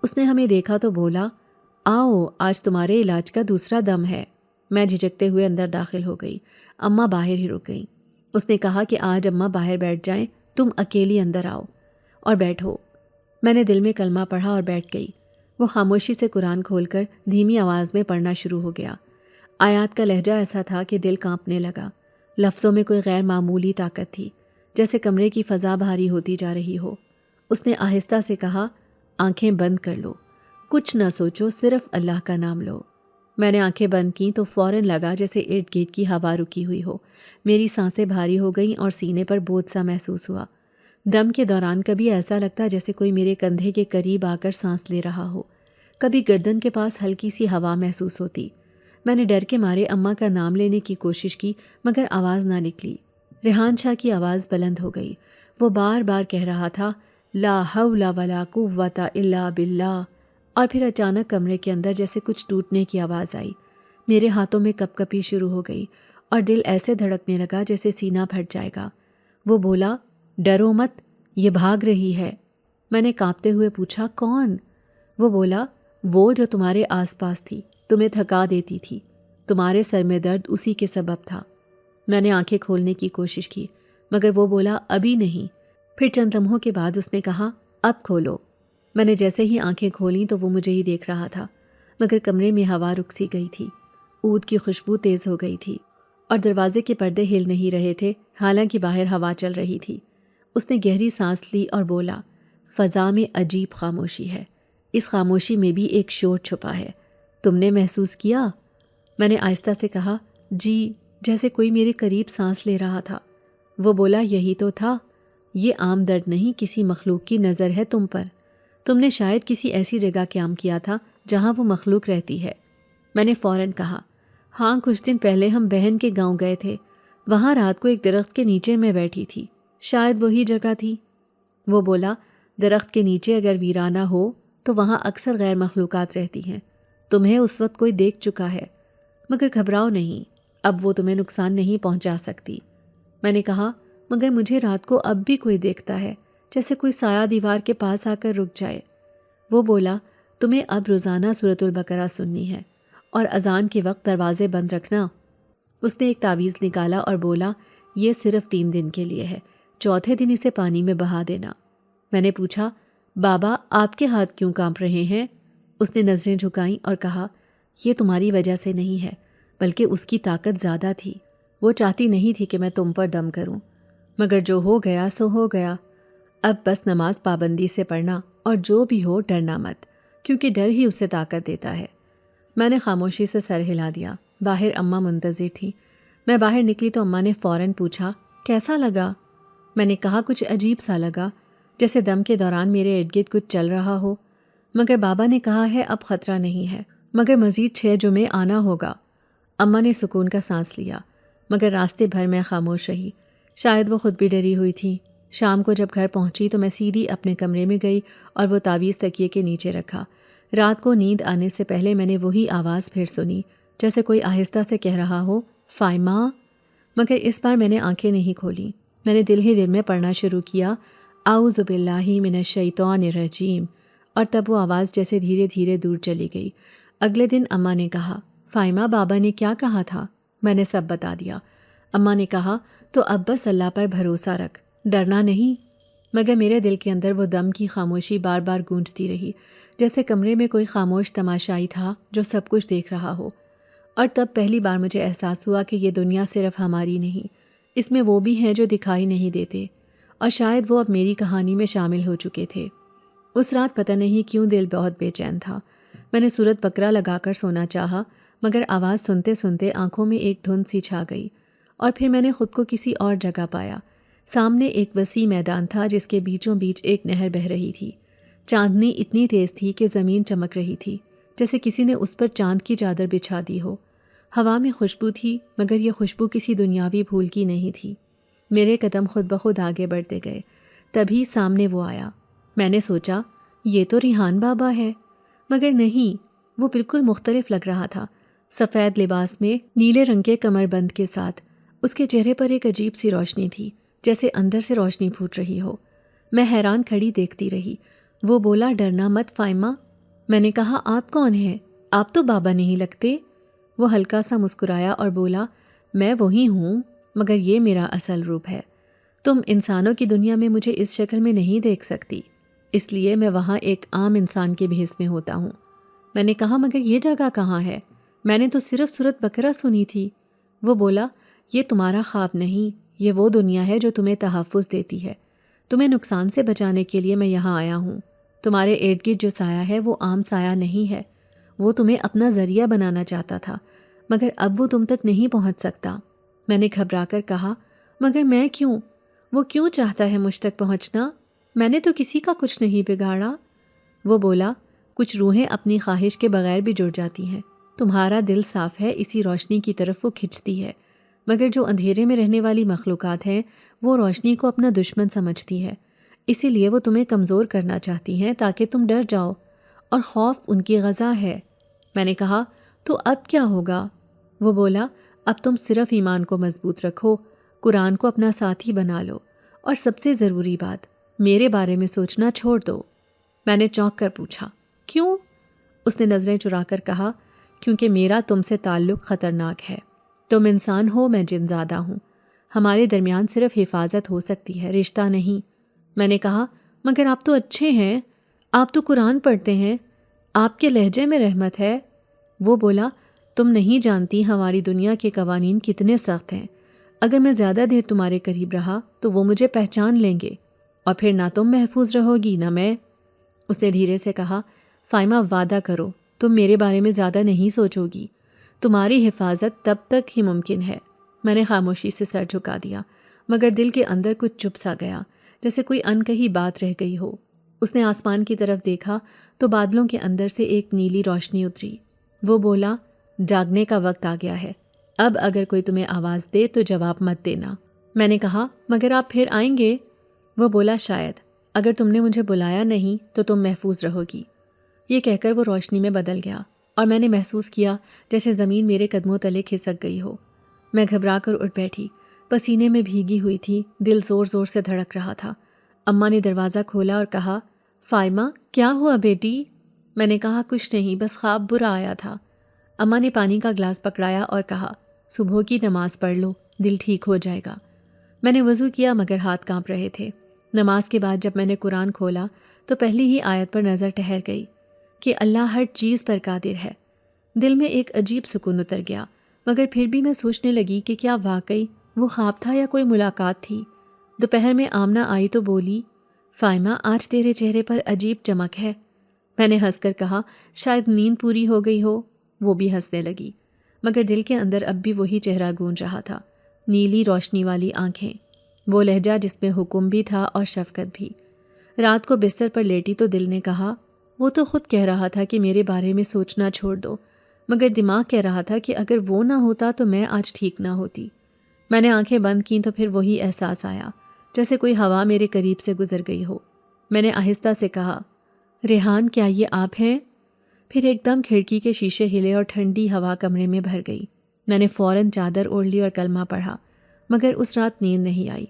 اس نے ہمیں دیکھا تو بولا، آؤ، آج تمہارے علاج کا دوسرا دم ہے۔ میں جھجکتے ہوئے اندر داخل ہو گئی۔ اماں باہر ہی رک گئیں۔ اس نے کہا کہ آج اماں باہر بیٹھ جائیں، تم اکیلی اندر آؤ اور بیٹھو۔ میں نے دل میں کلمہ پڑھا اور بیٹھ گئی۔ وہ خاموشی سے قرآن کھول کر دھیمی آواز میں پڑھنا شروع ہو گیا۔ آیات کا لہجہ ایسا تھا کہ دل کانپنے لگا۔ لفظوں میں کوئی غیر معمولی طاقت تھی، جیسے کمرے کی فضا بھاری ہوتی جا رہی ہو۔ اس نے آہستہ سے کہا، آنکھیں بند کر لو، کچھ نہ سوچو، صرف اللہ کا نام لو۔ میں نے آنکھیں بند کیں تو فوراً لگا جیسے ارد گرد کی ہوا رکی ہوئی ہو۔ میری سانسیں بھاری ہو گئیں اور سینے پر بوجھ سا محسوس ہوا۔ دم کے دوران کبھی ایسا لگتا جیسے کوئی میرے کندھے کے قریب آ کر سانس لے رہا ہو، کبھی گردن کے پاس ہلکی سی ہوا محسوس ہوتی۔ میں نے ڈر کے مارے اماں کا نام لینے کی کوشش کی، مگر آواز نہ نکلی۔ ریحان شاہ کی آواز بلند ہو گئی۔ وہ بار بار کہہ رہا تھا، لا حول ولا قوت الا باللہ، اور پھر اچانک کمرے کے اندر جیسے کچھ ٹوٹنے کی آواز آئی۔ میرے ہاتھوں میں کپ کپی شروع ہو گئی اور دل ایسے دھڑکنے لگا جیسے سینہ پھٹ جائے گا۔ وہ بولا، ڈرو مت، یہ بھاگ رہی ہے۔ میں نے کانپتے ہوئے پوچھا، کون؟ وہ بولا، وہ جو تمہارے آس پاس تھی، تمہیں تھکا دیتی تھی، تمہارے سر میں درد اسی کے سبب تھا۔ میں نے آنکھیں کھولنے کی کوشش کی، مگر وہ بولا، ابھی نہیں۔ پھر چند لمحوں کے بعد اس نے کہا، اب کھولو۔ میں نے جیسے ہی آنکھیں کھولیں تو وہ مجھے ہی دیکھ رہا تھا، مگر کمرے میں ہوا رک سی گئی تھی، عود کی خوشبو تیز ہو گئی تھی، اور دروازے کے پردے ہل نہیں رہے تھے، حالانکہ باہر ہوا چل رہی تھی۔ اس نے گہری سانس لی اور بولا، فضا میں عجیب خاموشی ہے، اس خاموشی میں بھی ایک شور چھپا ہے، تم نے محسوس کیا؟ میں نے آہستہ سے کہا، جی، جیسے کوئی میرے قریب سانس لے رہا تھا۔ وہ بولا، یہی تو تھا، یہ عام درد نہیں، کسی مخلوق کی نظر ہے تم پر، تم نے شاید کسی ایسی جگہ قیام کیا تھا جہاں وہ مخلوق رہتی ہے۔ میں نے فوراً کہا، ہاں، کچھ دن پہلے ہم بہن کے گاؤں گئے تھے، وہاں رات کو ایک درخت کے نیچے میں بیٹھی تھی، شاید وہی جگہ تھی۔ وہ بولا، درخت کے نیچے اگر ویرانہ ہو تو وہاں اکثر غیر مخلوقات رہتی ہیں، تمہیں اس وقت کوئی دیکھ چکا ہے، مگر گھبراؤ نہیں، اب وہ تمہیں نقصان نہیں پہنچا سکتی۔ میں نے کہا، مگر مجھے رات کو اب بھی کوئی دیکھتا ہے، جیسے کوئی سایہ دیوار کے پاس آ کر رک جائے۔ وہ بولا، تمہیں اب روزانہ سورۃ البقرہ سننی ہے، اور اذان کے وقت دروازے بند رکھنا۔ اس نے ایک تعویذ نکالا اور بولا یہ صرف 3 دن کے لیے ہے، چوتھے دن اسے پانی میں بہا دینا۔ میں نے پوچھا بابا آپ کے ہاتھ کیوں کانپ رہے ہیں؟ اس نے نظریں جھکائیں اور کہا یہ تمہاری وجہ سے نہیں ہے بلکہ اس کی طاقت زیادہ تھی، وہ چاہتی نہیں تھی کہ میں تم پر دم کروں، مگر جو ہو گیا سو ہو گیا۔ اب بس نماز پابندی سے پڑھنا اور جو بھی ہو ڈرنا مت، کیونکہ ڈر ہی اسے طاقت دیتا ہے۔ میں نے خاموشی سے سر ہلا دیا۔ باہر اماں منتظر تھی۔ میں باہر نکلی تو اماں نے فوراً پوچھا کیسا لگا؟ میں نے کہا کچھ عجیب سا لگا، جیسے دم کے دوران میرے ارد گرد کچھ چل رہا ہو، مگر بابا نے کہا ہے اب خطرہ نہیں ہے، مگر مزید 6 جمعے آنا ہوگا۔ اماں نے سکون کا سانس لیا، مگر راستے بھر میں خاموش رہی۔ شاید وہ خود بھی ڈری ہوئی تھی۔ شام کو جب گھر پہنچی تو میں سیدھی اپنے کمرے میں گئی اور وہ تعویذ تکیے کے نیچے رکھا۔ رات کو نیند آنے سے پہلے میں نے وہی آواز پھر سنی، جیسے کوئی آہستہ سے کہہ رہا ہو فائمہ، مگر اس بار میں نے آنکھیں نہیں کھولیں۔ میں نے دل ہی دل میں پڑھنا شروع کیا اعوذ باللہ من الشیطان الرجیم، اور تب وہ آواز جیسے دھیرے دھیرے دور چلی گئی۔ اگلے دن اماں نے کہا فائمہ بابا نے کیا کہا تھا؟ میں نے سب بتا دیا۔ اماں نے کہا تو اب بس اللہ پر بھروسہ رکھ، ڈرنا نہیں۔ مگر میرے دل کے اندر وہ دم کی خاموشی بار بار گونجتی رہی، جیسے کمرے میں کوئی خاموش تماشائی تھا جو سب کچھ دیکھ رہا ہو۔ اور تب پہلی بار مجھے احساس ہوا کہ یہ دنیا صرف ہماری نہیں، اس میں وہ بھی ہیں جو دکھائی نہیں دیتے، اور شاید وہ اب میری کہانی میں شامل ہو چکے تھے۔ اس رات پتہ نہیں کیوں دل بہت بے چین تھا۔ میں نے سورۃ بقرہ لگا کر سونا چاہا، مگر آواز سنتے سنتے آنکھوں میں ایک دھند سی چھا گئی، اور پھر میں نے خود کو کسی اور جگہ پایا۔ سامنے ایک وسیع میدان تھا جس کے بیچوں بیچ ایک نہر بہہ رہی تھی۔ چاندنی اتنی تیز تھی کہ زمین چمک رہی تھی، جیسے کسی نے اس پر چاند کی چادر بچھا دی ہو۔ ہوا میں خوشبو تھی، مگر یہ خوشبو کسی دنیاوی پھول کی نہیں تھی۔ میرے قدم خود بخود آگے بڑھتے گئے۔ تبھی سامنے وہ آیا۔ میں نے سوچا یہ تو ریحان بابا ہے، مگر نہیں، وہ بالکل مختلف لگ رہا تھا۔ سفید لباس میں، نیلے رنگ کے کمر بند کے ساتھ، اس کے چہرے پر ایک عجیب سی روشنی تھی، جیسے اندر سے روشنی پھوٹ رہی ہو۔ میں حیران کھڑی دیکھتی رہی۔ وہ بولا ڈرنا مت فائمہ۔ میں نے کہا آپ کون ہیں؟ آپ تو بابا نہیں لگتے۔ وہ ہلکا سا مسکرایا اور بولا میں وہی ہوں، مگر یہ میرا اصل روپ ہے۔ تم انسانوں کی دنیا میں مجھے اس شکل میں نہیں دیکھ سکتی، اس لیے میں وہاں ایک عام انسان کے بھیس میں ہوتا ہوں۔ میں نے کہا مگر یہ جگہ کہاں ہے؟ میں نے تو صرف سورۃ بقرہ سنی تھی۔ وہ بولا یہ تمہارا خواب نہیں، یہ وہ دنیا ہے جو تمہیں تحفظ دیتی ہے۔ تمہیں نقصان سے بچانے کے لیے میں یہاں آیا ہوں۔ تمہارے ارد گرد جو سایہ ہے وہ عام سایہ نہیں ہے، وہ تمہیں اپنا ذریعہ بنانا چاہتا تھا، مگر اب وہ تم تک نہیں پہنچ سکتا۔ میں نے گھبرا کر کہا مگر میں کیوں؟ وہ کیوں چاہتا ہے مجھ تک پہنچنا؟ میں نے تو کسی کا کچھ نہیں بگاڑا۔ وہ بولا کچھ روحیں اپنی خواہش کے بغیر بھی جڑ جاتی ہیں، تمہارا دل صاف ہے، اسی روشنی کی طرف وہ کھنچتی ہے، مگر جو اندھیرے میں رہنے والی مخلوقات ہیں وہ روشنی کو اپنا دشمن سمجھتی ہے، اسی لیے وہ تمہیں کمزور کرنا چاہتی ہیں تاکہ تم ڈر جاؤ، اور خوف ان کی غذا ہے۔ میں نے کہا تو اب کیا ہوگا؟ وہ بولا اب تم صرف ایمان کو مضبوط رکھو، قرآن کو اپنا ساتھی بنا لو، اور سب سے ضروری بات میرے بارے میں سوچنا چھوڑ دو۔ میں نے چونک کر پوچھا کیوں؟ اس نے نظریں چرا کر کہا کیونکہ میرا تم سے تعلق خطرناک ہے۔ تم انسان ہو، میں جن زادہ ہوں، ہمارے درمیان صرف حفاظت ہو سکتی ہے، رشتہ نہیں۔ میں نے کہا مگر آپ تو اچھے ہیں، آپ تو قرآن پڑھتے ہیں، آپ کے لہجے میں رحمت ہے۔ وہ بولا تم نہیں جانتی ہماری دنیا کے قوانین کتنے سخت ہیں، اگر میں زیادہ دیر تمہارے قریب رہا تو وہ مجھے پہچان لیں گے، اور پھر نہ تم محفوظ رہو گی نہ میں۔ اس نے دھیرے سے کہا فائمہ وعدہ کرو تم میرے بارے میں زیادہ نہیں سوچو گی، تمہاری حفاظت تب تک ہی ممکن ہے۔ میں نے خاموشی سے سر جھکا دیا، مگر دل کے اندر کچھ چپ سا گیا، جیسے کوئی انکہی بات رہ گئی ہو۔ اس نے آسمان کی طرف دیکھا تو بادلوں کے اندر سے ایک نیلی روشنی اتری۔ وہ بولا جاگنے کا وقت آ گیا ہے، اب اگر کوئی تمہیں آواز دے تو جواب مت دینا۔ میں نے کہا مگر آپ پھر آئیں گے؟ وہ بولا شاید، اگر تم نے مجھے بلایا نہیں تو تم محفوظ رہو گی۔ یہ کہہ کر وہ روشنی میں بدل گیا، اور میں نے محسوس کیا جیسے زمین میرے قدموں تلے کھسک گئی ہو۔ میں گھبرا کر اٹھ بیٹھی، پسینے میں بھیگی ہوئی تھی، دل زور زور سے دھڑک رہا تھا۔ اماں نے دروازہ کھولا اور کہا فائمہ کیا ہوا بیٹی؟ میں نے کہا کچھ نہیں، بس خواب برا آیا تھا۔ اماں نے پانی کا گلاس پکڑایا اور کہا صبح کی نماز پڑھ لو، دل ٹھیک ہو جائے گا۔ میں نے وضو کیا مگر ہاتھ کانپ رہے تھے۔ نماز کے بعد جب میں نے قرآن کھولا تو پہلی ہی آیت پر نظر ٹھہر گئی کہ اللہ ہر چیز پر قادر ہے۔ دل میں ایک عجیب سکون اتر گیا، مگر پھر بھی میں سوچنے لگی کہ کیا واقعی وہ خواب تھا یا کوئی ملاقات تھی۔ دوپہر میں آمنہ آئی تو بولی، فائمہ آج تیرے چہرے پر عجیب چمک ہے۔ میں نے ہنس کر کہا شاید نیند پوری ہو گئی ہو۔ وہ بھی ہنسنے لگی، مگر دل کے اندر اب بھی وہی چہرہ گونج رہا تھا، نیلی روشنی والی آنکھیں، وہ لہجہ جس میں حکم بھی تھا اور شفقت بھی۔ رات کو بستر پر لیٹی تو دل نے کہا وہ تو خود کہہ رہا تھا کہ میرے بارے میں سوچنا چھوڑ دو، مگر دماغ کہہ رہا تھا کہ اگر وہ نہ ہوتا تو میں آج ٹھیک نہ ہوتی۔ میں نے آنکھیں بند کیں تو پھر وہی احساس آیا جیسے کوئی ہوا میرے قریب سے گزر گئی ہو۔ میں نے آہستہ سے کہا ریحان کیا یہ آپ ہیں؟ پھر ایک دم کھڑکی کے شیشے ہلے اور ٹھنڈی ہوا کمرے میں بھر گئی۔ میں نے فوراً چادر اوڑھ لی اور کلمہ پڑھا، مگر اس رات نیند نہیں آئی۔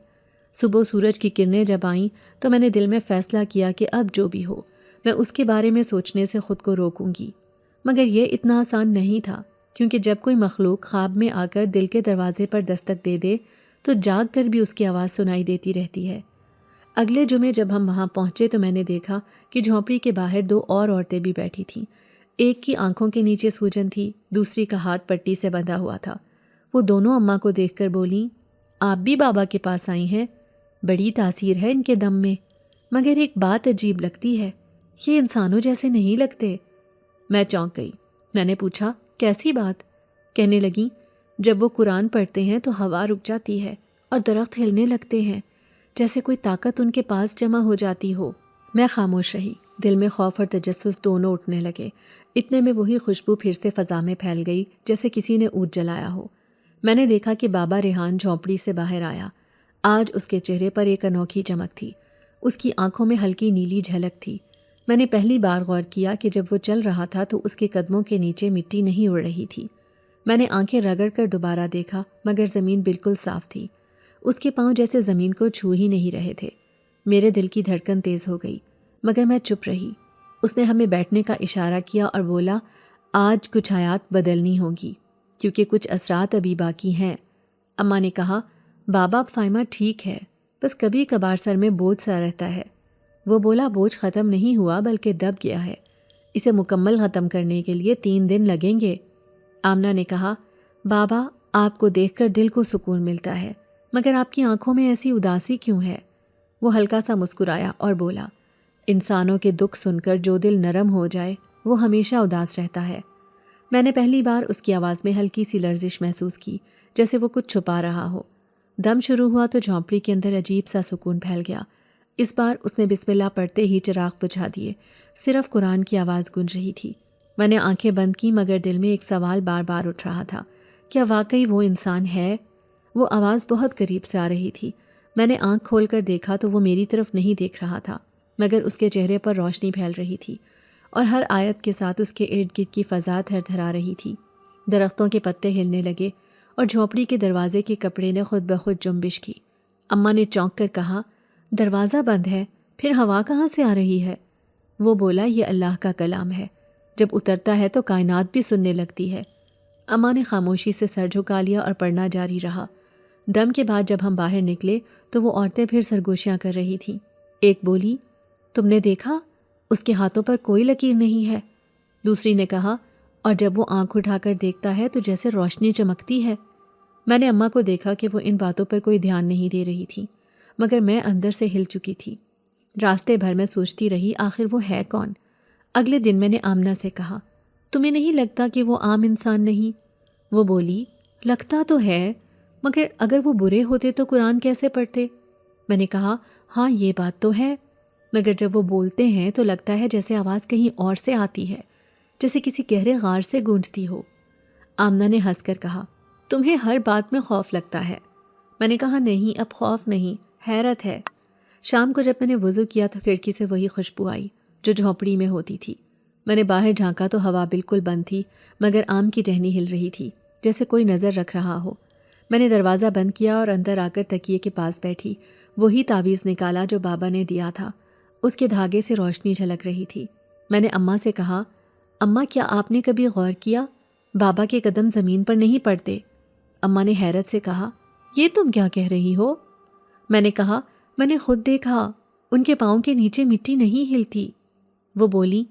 صبح سورج کی کرنیں جب آئیں تو میں نے دل میں فیصلہ کیا کہ اب جو بھی ہو میں اس کے بارے میں سوچنے سے خود کو روکوں گی، مگر یہ اتنا آسان نہیں تھا، کیونکہ جب کوئی مخلوق خواب میں آ کر دل کے دروازے پر دستک دے دے تو جاگ کر بھی اس کی آواز سنائی دیتی رہتی ہے۔ اگلے جمعے جب ہم وہاں پہنچے تو میں نے دیکھا کہ جھونپڑی کے باہر 2 اور عورتیں بھی بیٹھی تھیں۔ ایک کی آنکھوں کے نیچے سوجن تھی، دوسری کا ہاتھ پٹی سے بندھا ہوا تھا۔ وہ دونوں اماں کو دیکھ کر بولیں آپ بھی بابا کے پاس آئی ہیں؟ بڑی تاثیر ہے ان کے دم میں، مگر ایک بات عجیب لگتی ہے، یہ انسانوں جیسے نہیں لگتے۔ میں چونک گئی۔ میں نے پوچھا کیسی بات؟ کہنے لگیں جب وہ قرآن پڑھتے ہیں تو ہوا رک جاتی ہے اور درخت ہلنے لگتے ہیں، جیسے کوئی طاقت ان کے پاس جمع ہو جاتی ہو۔ میں خاموش رہی، دل میں خوف اور تجسس دونوں اٹھنے لگے۔ اتنے میں وہی خوشبو پھر سے فضا میں پھیل گئی جیسے کسی نے عود جلایا ہو۔ میں نے دیکھا کہ بابا ریحان جھونپڑی سے باہر آیا۔ آج اس کے چہرے پر ایک انوکھی چمک تھی، اس کی آنکھوں میں ہلکی نیلی جھلک تھی۔ میں نے پہلی بار غور کیا کہ جب وہ چل رہا تھا تو اس کے قدموں کے نیچے مٹی نہیں اڑ رہی تھی۔ میں نے آنکھیں رگڑ کر دوبارہ دیکھا، مگر زمین بالکل صاف تھی، اس کے پاؤں جیسے زمین کو چھو ہی نہیں رہے تھے۔ میرے دل کی دھڑکن تیز ہو گئی، مگر میں چپ رہی۔ اس نے ہمیں بیٹھنے کا اشارہ کیا اور بولا آج کچھ حیات بدلنی ہوگی، کیونکہ کچھ اثرات ابھی باقی ہیں۔ اماں نے کہا بابا فائمہ ٹھیک ہے، بس کبھی کبھار سر میں بوجھ سا رہتا ہے۔ وہ بولا بوجھ ختم نہیں ہوا بلکہ دب گیا ہے، اسے مکمل ختم کرنے کے لیے 3 دن لگیں گے۔ آمنہ نے کہا بابا آپ کو دیکھ کر دل کو سکون ملتا ہے، مگر آپ کی آنکھوں میں ایسی اداسی کیوں ہے؟ وہ ہلکا سا مسکرایا اور بولا انسانوں کے دکھ سن کر جو دل نرم ہو جائے وہ ہمیشہ اداس رہتا ہے۔ میں نے پہلی بار اس کی آواز میں ہلکی سی لرزش محسوس کی، جیسے وہ کچھ چھپا رہا ہو۔ دم شروع ہوا تو جھونپڑی کے اندر عجیب سا سکون پھیل گیا۔ اس بار اس نے بسم اللہ پڑھتے ہی چراغ بجھا دیے، صرف قرآن کی آواز گونج رہی تھی۔ میں نے آنکھیں بند کی، مگر دل میں ایک سوال بار بار اٹھ رہا تھا، کیا واقعی وہ انسان ہے؟ وہ آواز بہت قریب سے آ رہی تھی۔ میں نے آنکھ کھول کر دیکھا تو وہ میری طرف نہیں دیکھ رہا تھا، مگر اس کے چہرے پر روشنی پھیل رہی تھی اور ہر آیت کے ساتھ اس کے ارد گرد کی فضا تھر تھرا رہی تھی۔ درختوں کے پتے ہلنے لگے اور جھونپڑی کے دروازے کے کپڑے نے خود بخود جنبش کی۔ اماں نے چونک کر کہا دروازہ بند ہے، پھر ہوا کہاں سے آ رہی ہے؟ وہ بولا یہ اللہ کا کلام ہے، جب اترتا ہے تو کائنات بھی سننے لگتی ہے۔ اماں نے خاموشی سے سر جھکا لیا اور پڑھنا جاری رہا۔ دم کے بعد جب ہم باہر نکلے تو وہ عورتیں پھر سرگوشیاں کر رہی تھیں۔ ایک بولی تم نے دیکھا اس کے ہاتھوں پر کوئی لکیر نہیں ہے؟ دوسری نے کہا اور جب وہ آنکھ اٹھا کر دیکھتا ہے تو جیسے روشنی چمکتی ہے۔ میں نے اماں کو دیکھا کہ وہ ان باتوں پر کوئی دھیان نہیں دے رہی تھی، مگر میں اندر سے ہل چکی تھی۔ راستے بھر میں سوچتی رہی آخر وہ ہے کون؟ اگلے دن میں نے آمنہ سے کہا تمہیں نہیں لگتا کہ وہ عام انسان نہیں؟ وہ بولی لگتا تو ہے، مگر اگر وہ برے ہوتے تو قرآن کیسے پڑھتے؟ میں نے کہا ہاں یہ بات تو ہے، مگر جب وہ بولتے ہیں تو لگتا ہے جیسے آواز کہیں اور سے آتی ہے، جیسے کسی گہرے غار سے گونجتی ہو۔ آمنہ نے ہنس کر کہا تمہیں ہر بات میں خوف لگتا ہے۔ میں نے کہا نہیں، اب خوف نہیں، حیرت ہے۔ شام کو جب میں نے وضو کیا تو کھڑکی سے وہی خوشبو آئی جو جھونپڑی میں ہوتی تھی۔ میں نے باہر جھانکا تو ہوا بالکل بند تھی، مگر آم کی ٹہنی ہل رہی تھی جیسے کوئی نظر رکھ رہا ہو۔ میں نے دروازہ بند کیا اور اندر آ کر تکیے کے پاس بیٹھی، وہی تعویذ نکالا جو بابا نے دیا تھا۔ اس کے دھاگے سے روشنی جھلک رہی تھی۔ میں نے اماں سے کہا اماں کیا آپ نے کبھی غور کیا بابا کے قدم زمین پر نہیں پڑتے؟ اماں نے حیرت سے کہا، یہ تم کیا کہہ رہی ہو؟ میں نے کہا، میں نے خود دیکھا، ان کے پاؤں کے نیچے مٹی نہیں ہلتی۔ وہ بولی،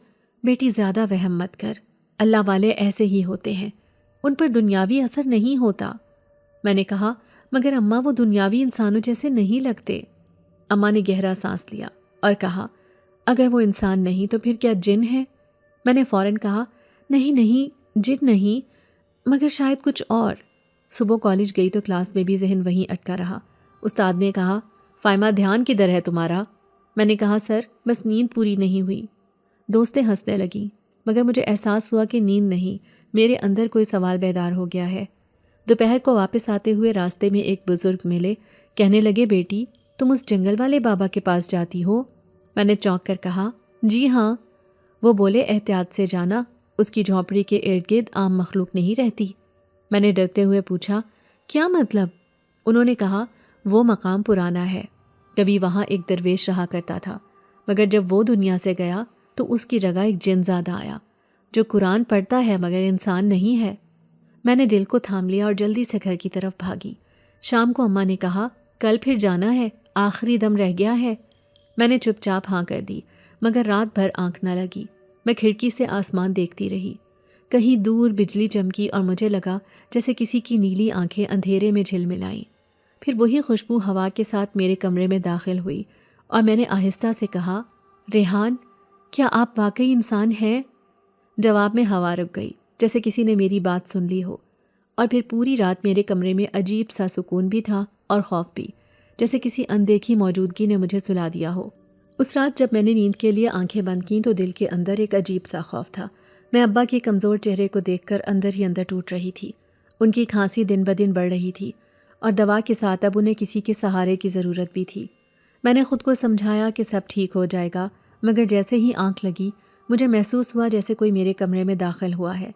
بیٹی زیادہ وہم مت کر، اللہ والے ایسے ہی ہوتے ہیں، ان پر دنیاوی اثر نہیں ہوتا۔ میں نے کہا، مگر اماں وہ دنیاوی انسانوں جیسے نہیں لگتے۔ اماں نے گہرا سانس لیا اور کہا، اگر وہ انسان نہیں تو پھر کیا جن ہے؟ میں نے فوراً کہا، نہیں نہیں، جن نہیں، مگر شاید کچھ اور۔ صبح کالج گئی تو کلاس میں بھی ذہن وہیں اٹکا رہا۔ استاد نے کہا، فائمہ دھیان کدھر ہے تمہارا؟ میں نے کہا، سر بس نیند پوری نہیں ہوئی۔ دوستیں ہنسنے لگیں، مگر مجھے احساس ہوا کہ نیند نہیں، میرے اندر کوئی سوال بیدار ہو گیا ہے۔ دوپہر کو واپس آتے ہوئے راستے میں ایک بزرگ ملے، کہنے لگے، بیٹی تم اس جنگل والے بابا کے پاس جاتی ہو؟ میں نے چونک کر کہا، جی ہاں۔ وہ بولے، احتیاط سے جانا، اس کی جھونپڑی کے ارد گرد عام مخلوق نہیں رہتی۔ میں نے ڈرتے ہوئے پوچھا، کیا مطلب؟ انہوں نے کہا، وہ مقام پرانا ہے، کبھی وہاں ایک درویش رہا کرتا تھا، مگر جب وہ دنیا سے گیا تو اس کی جگہ ایک جن زادہ آیا جو قرآن پڑھتا ہے مگر انسان نہیں ہے۔ میں نے دل کو تھام لیا اور جلدی سے گھر کی طرف بھاگی۔ شام کو اماں نے کہا، کل پھر جانا ہے، آخری دم رہ گیا ہے۔ میں نے چپ چاپ ہاں کر دی، مگر رات بھر آنکھ نہ لگی۔ میں کھڑکی سے آسمان دیکھتی رہی، کہیں دور بجلی چمکی اور مجھے لگا جیسے کسی کی نیلی آنکھیں اندھیرے میں جھلملائیں۔ پھر وہی خوشبو ہوا کے ساتھ میرے کمرے میں داخل ہوئی اور میں نے آہستہ سے کہا، ریحان، کیا آپ واقعی انسان ہیں؟ جواب میں ہوا رک گئی، جیسے کسی نے میری بات سن لی ہو، اور پھر پوری رات میرے کمرے میں عجیب سا سکون بھی تھا اور خوف بھی، جیسے کسی اندیکھی موجودگی نے مجھے سلا دیا ہو۔ اس رات جب میں نے نیند کے لیے آنکھیں بند کیں تو دل کے اندر ایک عجیب سا خوف تھا۔ میں ابا کے کمزور چہرے کو دیکھ کر اندر ہی اندر ٹوٹ رہی تھی۔ ان کی کھانسی دن بدن بڑھ رہی تھی اور دوا کے ساتھ اب انہیں کسی کے سہارے کی ضرورت بھی تھی۔ میں نے خود کو سمجھایا کہ سب ٹھیک ہو جائے گا، مگر جیسے ہی آنکھ لگی مجھے محسوس ہوا جیسے کوئی میرے کمرے میں داخل ہوا ہے۔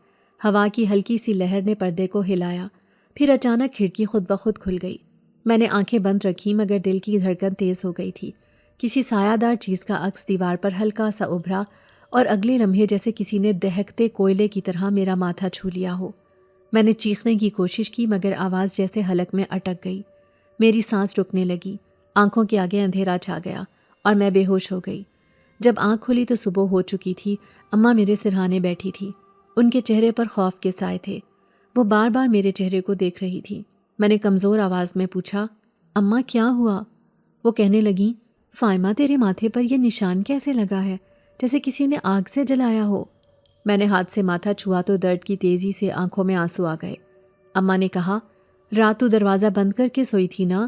ہوا کی ہلکی سی لہر نے پردے کو ہلایا، پھر اچانک کھڑکی خود بخود کھل گئی۔ میں نے آنکھیں بند رکھی مگر دل کی دھڑکن تیز ہو گئی تھی۔ کسی سایہ دار چیز کا عکس دیوار پر ہلکا سا ابھرا اور اگلے لمحے جیسے کسی نے دہکتے کوئلے کی طرح میرا ماتھا چھو لیا ہو۔ میں نے چیخنے کی کوشش کی مگر آواز جیسے حلق میں اٹک گئی۔ میری سانس رکنے لگی، آنکھوں کے آگے اندھیرا چھا گیا اور میں بے ہوش ہو گئی۔ جب آنکھ کھلی تو صبح ہو چکی تھی۔ اماں میرے سرہانے بیٹھی تھی، ان کے چہرے پر خوف کے سائے تھے۔ وہ بار بار میرے چہرے کو دیکھ رہی تھی۔ میں نے کمزور آواز میں پوچھا، اماں کیا ہوا؟ وہ کہنے لگیں، فائمہ تیرے ماتھے پر یہ نشان کیسے لگا ہے، جیسے کسی نے آگ سے جلایا ہو۔ میں نے ہاتھ سے ماتھا چھوا تو درد کی تیزی سے آنکھوں میں آنسو آ گئے۔ اماں نے کہا، رات تو دروازہ بند کر کے سوئی تھی نا؟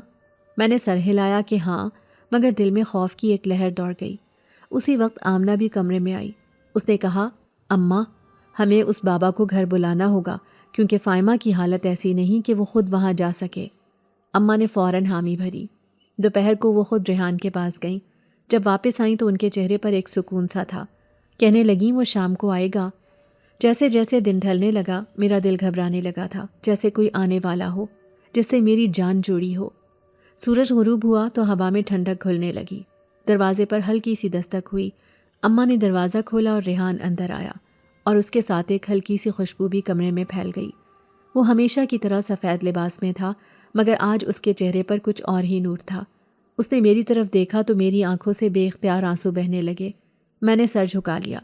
میں نے سر ہلایا کہ ہاں، مگر دل میں خوف کی ایک لہر دوڑ گئی۔ اسی وقت آمنہ بھی کمرے میں آئی۔ اس نے کہا، اماں، ہمیں اس بابا کو گھر بلانا ہوگا کیونکہ فائمہ کی حالت ایسی نہیں کہ وہ خود وہاں جا سکے۔ اماں نے فوراً حامی بھری۔ دوپہر کو وہ خود ریحان کے پاس گئیں۔ جب واپس آئیں تو ان کے چہرے پر ایک سکون سا تھا۔ کہنے لگیں وہ شام کو آئے گا۔ جیسے جیسے دن ڈھلنے لگا میرا دل گھبرانے لگا تھا، جیسے کوئی آنے والا ہو جس سے میری جان جڑی ہو۔ سورج غروب ہوا تو ہوا میں ٹھنڈک گھلنے لگی۔ دروازے پر ہلکی سی دستک ہوئی۔ اماں نے دروازہ کھولا اور ریحان اندر آیا اور اس کے ساتھ ایک ہلکی سی خوشبو بھی کمرے میں پھیل گئی۔ وہ ہمیشہ کی طرح سفید لباس میں تھا مگر آج اس کے چہرے پر کچھ اور ہی نور تھا۔ اس نے میری طرف دیکھا تو میری آنکھوں سے بے اختیار آنسو بہنے لگے۔ میں نے سر جھکا لیا۔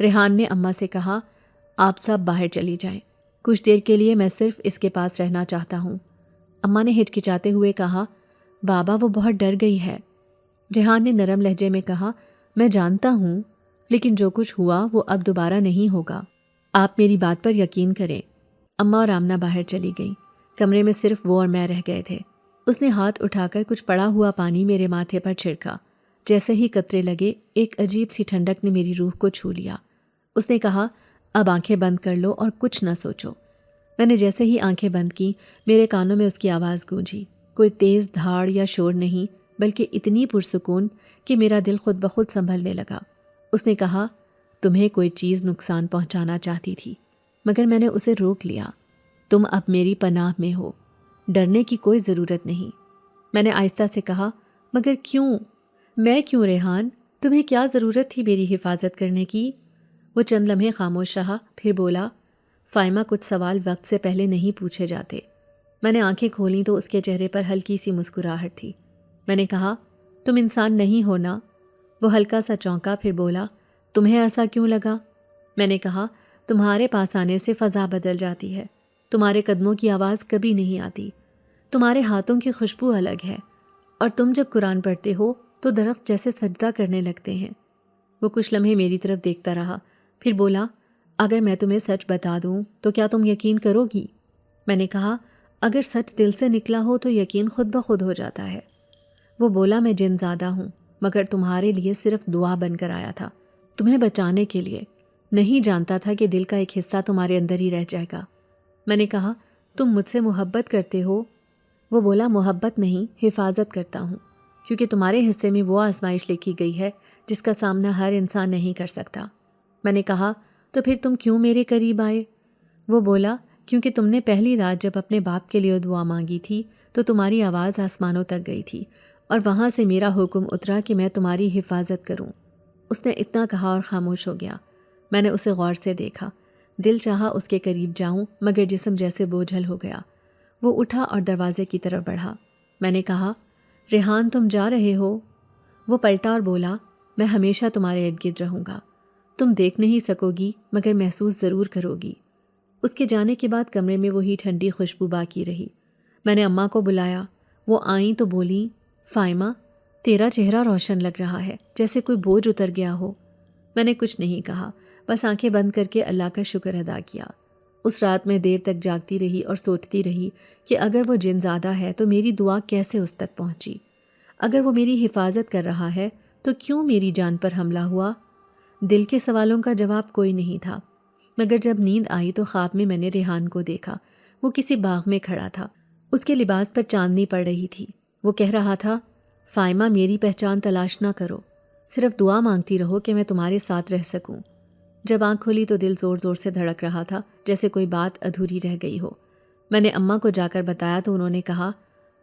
ریحان نے اماں سے کہا، آپ سب باہر چلی جائیں، کچھ دیر کے لیے میں صرف اس کے پاس رہنا چاہتا ہوں۔ اماں نے ہچکچاتے ہوئے کہا، بابا وہ بہت ڈر گئی ہے۔ ریحان نے نرم لہجے میں کہا، میں جانتا ہوں، لیکن جو کچھ ہوا وہ اب دوبارہ نہیں ہوگا، آپ میری بات پر یقین کریں۔ اماں اور آمنہ باہر چلی گئیں۔ کمرے میں صرف وہ اور میں رہ گئے تھے۔ اس نے ہاتھ اٹھا کر کچھ پڑا ہوا پانی میرے ماتھے پر چھڑکا۔ جیسے ہی قطرے لگے ایک عجیب سی ٹھنڈک نے میری روح کو چھو لیا۔ اس نے کہا، اب آنکھیں بند کر لو اور کچھ نہ سوچو۔ میں نے جیسے ہی آنکھیں بند کی میرے کانوں میں اس کی آواز گونجی، کوئی تیز دھاڑ یا شور نہیں بلکہ اتنی پرسکون کہ میرا دل خود بخود سنبھلنے لگا۔ اس نے کہا، تمہیں کوئی چیز نقصان پہنچانا چاہتی تھی مگر میں نے اسے روک لیا۔ تم اب میری پناہ میں ہو، ڈرنے کی کوئی ضرورت نہیں۔ میں نے آہستہ سے کہا، مگر کیوں؟ میں کیوں ریحان؟ تمہیں کیا ضرورت تھی میری حفاظت کرنے کی؟ وہ چند لمحے خاموش رہا، پھر بولا، فائمہ کچھ سوال وقت سے پہلے نہیں پوچھے جاتے۔ میں نے آنکھیں کھولیں تو اس کے چہرے پر ہلکی سی مسکراہٹ تھی۔ میں نے کہا تم انسان نہیں ہونا؟ وہ ہلکا سا چونکا، پھر بولا تمہیں ایسا کیوں لگا؟ میں نے کہا تمہارے پاس آنے سے فضا بدل جاتی ہے، تمہارے قدموں کی آواز کبھی نہیں آتی، تمہارے ہاتھوں کی خوشبو الگ ہے، اور تم جب قرآن پڑھتے ہو تو درخت جیسے سجدہ کرنے لگتے ہیں۔ وہ کچھ لمحے میری طرف دیکھتا رہا، پھر بولا اگر میں تمہیں سچ بتا دوں تو کیا تم یقین کرو گی؟ میں نے کہا اگر سچ دل سے نکلا ہو تو یقین خود بخود ہو جاتا ہے۔ وہ بولا میں جن زادہ ہوں، مگر تمہارے لیے صرف دعا بن کر آیا تھا، تمہیں بچانے کے لیے، نہیں جانتا تھا کہ دل کا ایک حصہ تمہارے اندر ہی رہ جائے گا۔ میں نے کہا تم مجھ سے محبت کرتے ہو؟ وہ بولا محبت نہیں، حفاظت کرتا ہوں، کیونکہ تمہارے حصے میں وہ آزمائش لکھی گئی ہے جس کا سامنا ہر انسان نہیں کر سکتا۔ میں نے کہا تو پھر تم کیوں میرے قریب آئے؟ وہ بولا کیونکہ تم نے پہلی رات جب اپنے باپ کے لیے دعا مانگی تھی تو تمہاری آواز آسمانوں تک گئی تھی، اور وہاں سے میرا حکم اترا کہ میں تمہاری حفاظت کروں۔ اس نے اتنا کہا اور خاموش ہو گیا۔ میں نے اسے غور سے دیکھا، دل چاہا اس کے قریب جاؤں مگر جسم جیسے بوجھل ہو گیا۔ وہ اٹھا اور دروازے کی طرف بڑھا۔ میں نے کہا ریحان تم جا رہے ہو؟ وہ پلٹا اور بولا میں ہمیشہ تمہارے ارد گرد رہوں گا، تم دیکھ نہیں سکو گی مگر محسوس ضرور کرو گی۔ اس کے جانے کے بعد کمرے میں وہی ٹھنڈی خوشبو باقی رہی۔ میں نے اماں کو بلایا، وہ آئیں تو بولیں فائمہ تیرا چہرہ روشن لگ رہا ہے، جیسے کوئی بوجھ اتر گیا ہو۔ میں نے کچھ نہیں کہا، بس آنکھیں بند کر کے اللہ کا شکر ادا کیا۔ اس رات میں دیر تک جاگتی رہی اور سوچتی رہی کہ اگر وہ جن زادہ ہے تو میری دعا کیسے اس تک پہنچی؟ اگر وہ میری حفاظت کر رہا ہے تو کیوں میری جان پر حملہ ہوا؟ دل کے سوالوں کا جواب کوئی نہیں تھا، مگر جب نیند آئی تو خواب میں نے ریحان کو دیکھا۔ وہ کسی باغ میں کھڑا تھا، اس کے لباس پر چاندنی پڑ رہی تھی۔ وہ کہہ رہا تھا فائمہ میری پہچان تلاش نہ کرو، صرف دعا مانگتی رہو کہ میں تمہارے ساتھ رہ سکوں۔ جب آنکھ کھولی تو دل زور زور سے دھڑک رہا تھا، جیسے کوئی بات ادھوری رہ گئی ہو۔ میں نے اماں کو جا کر بتایا تو انہوں نے کہا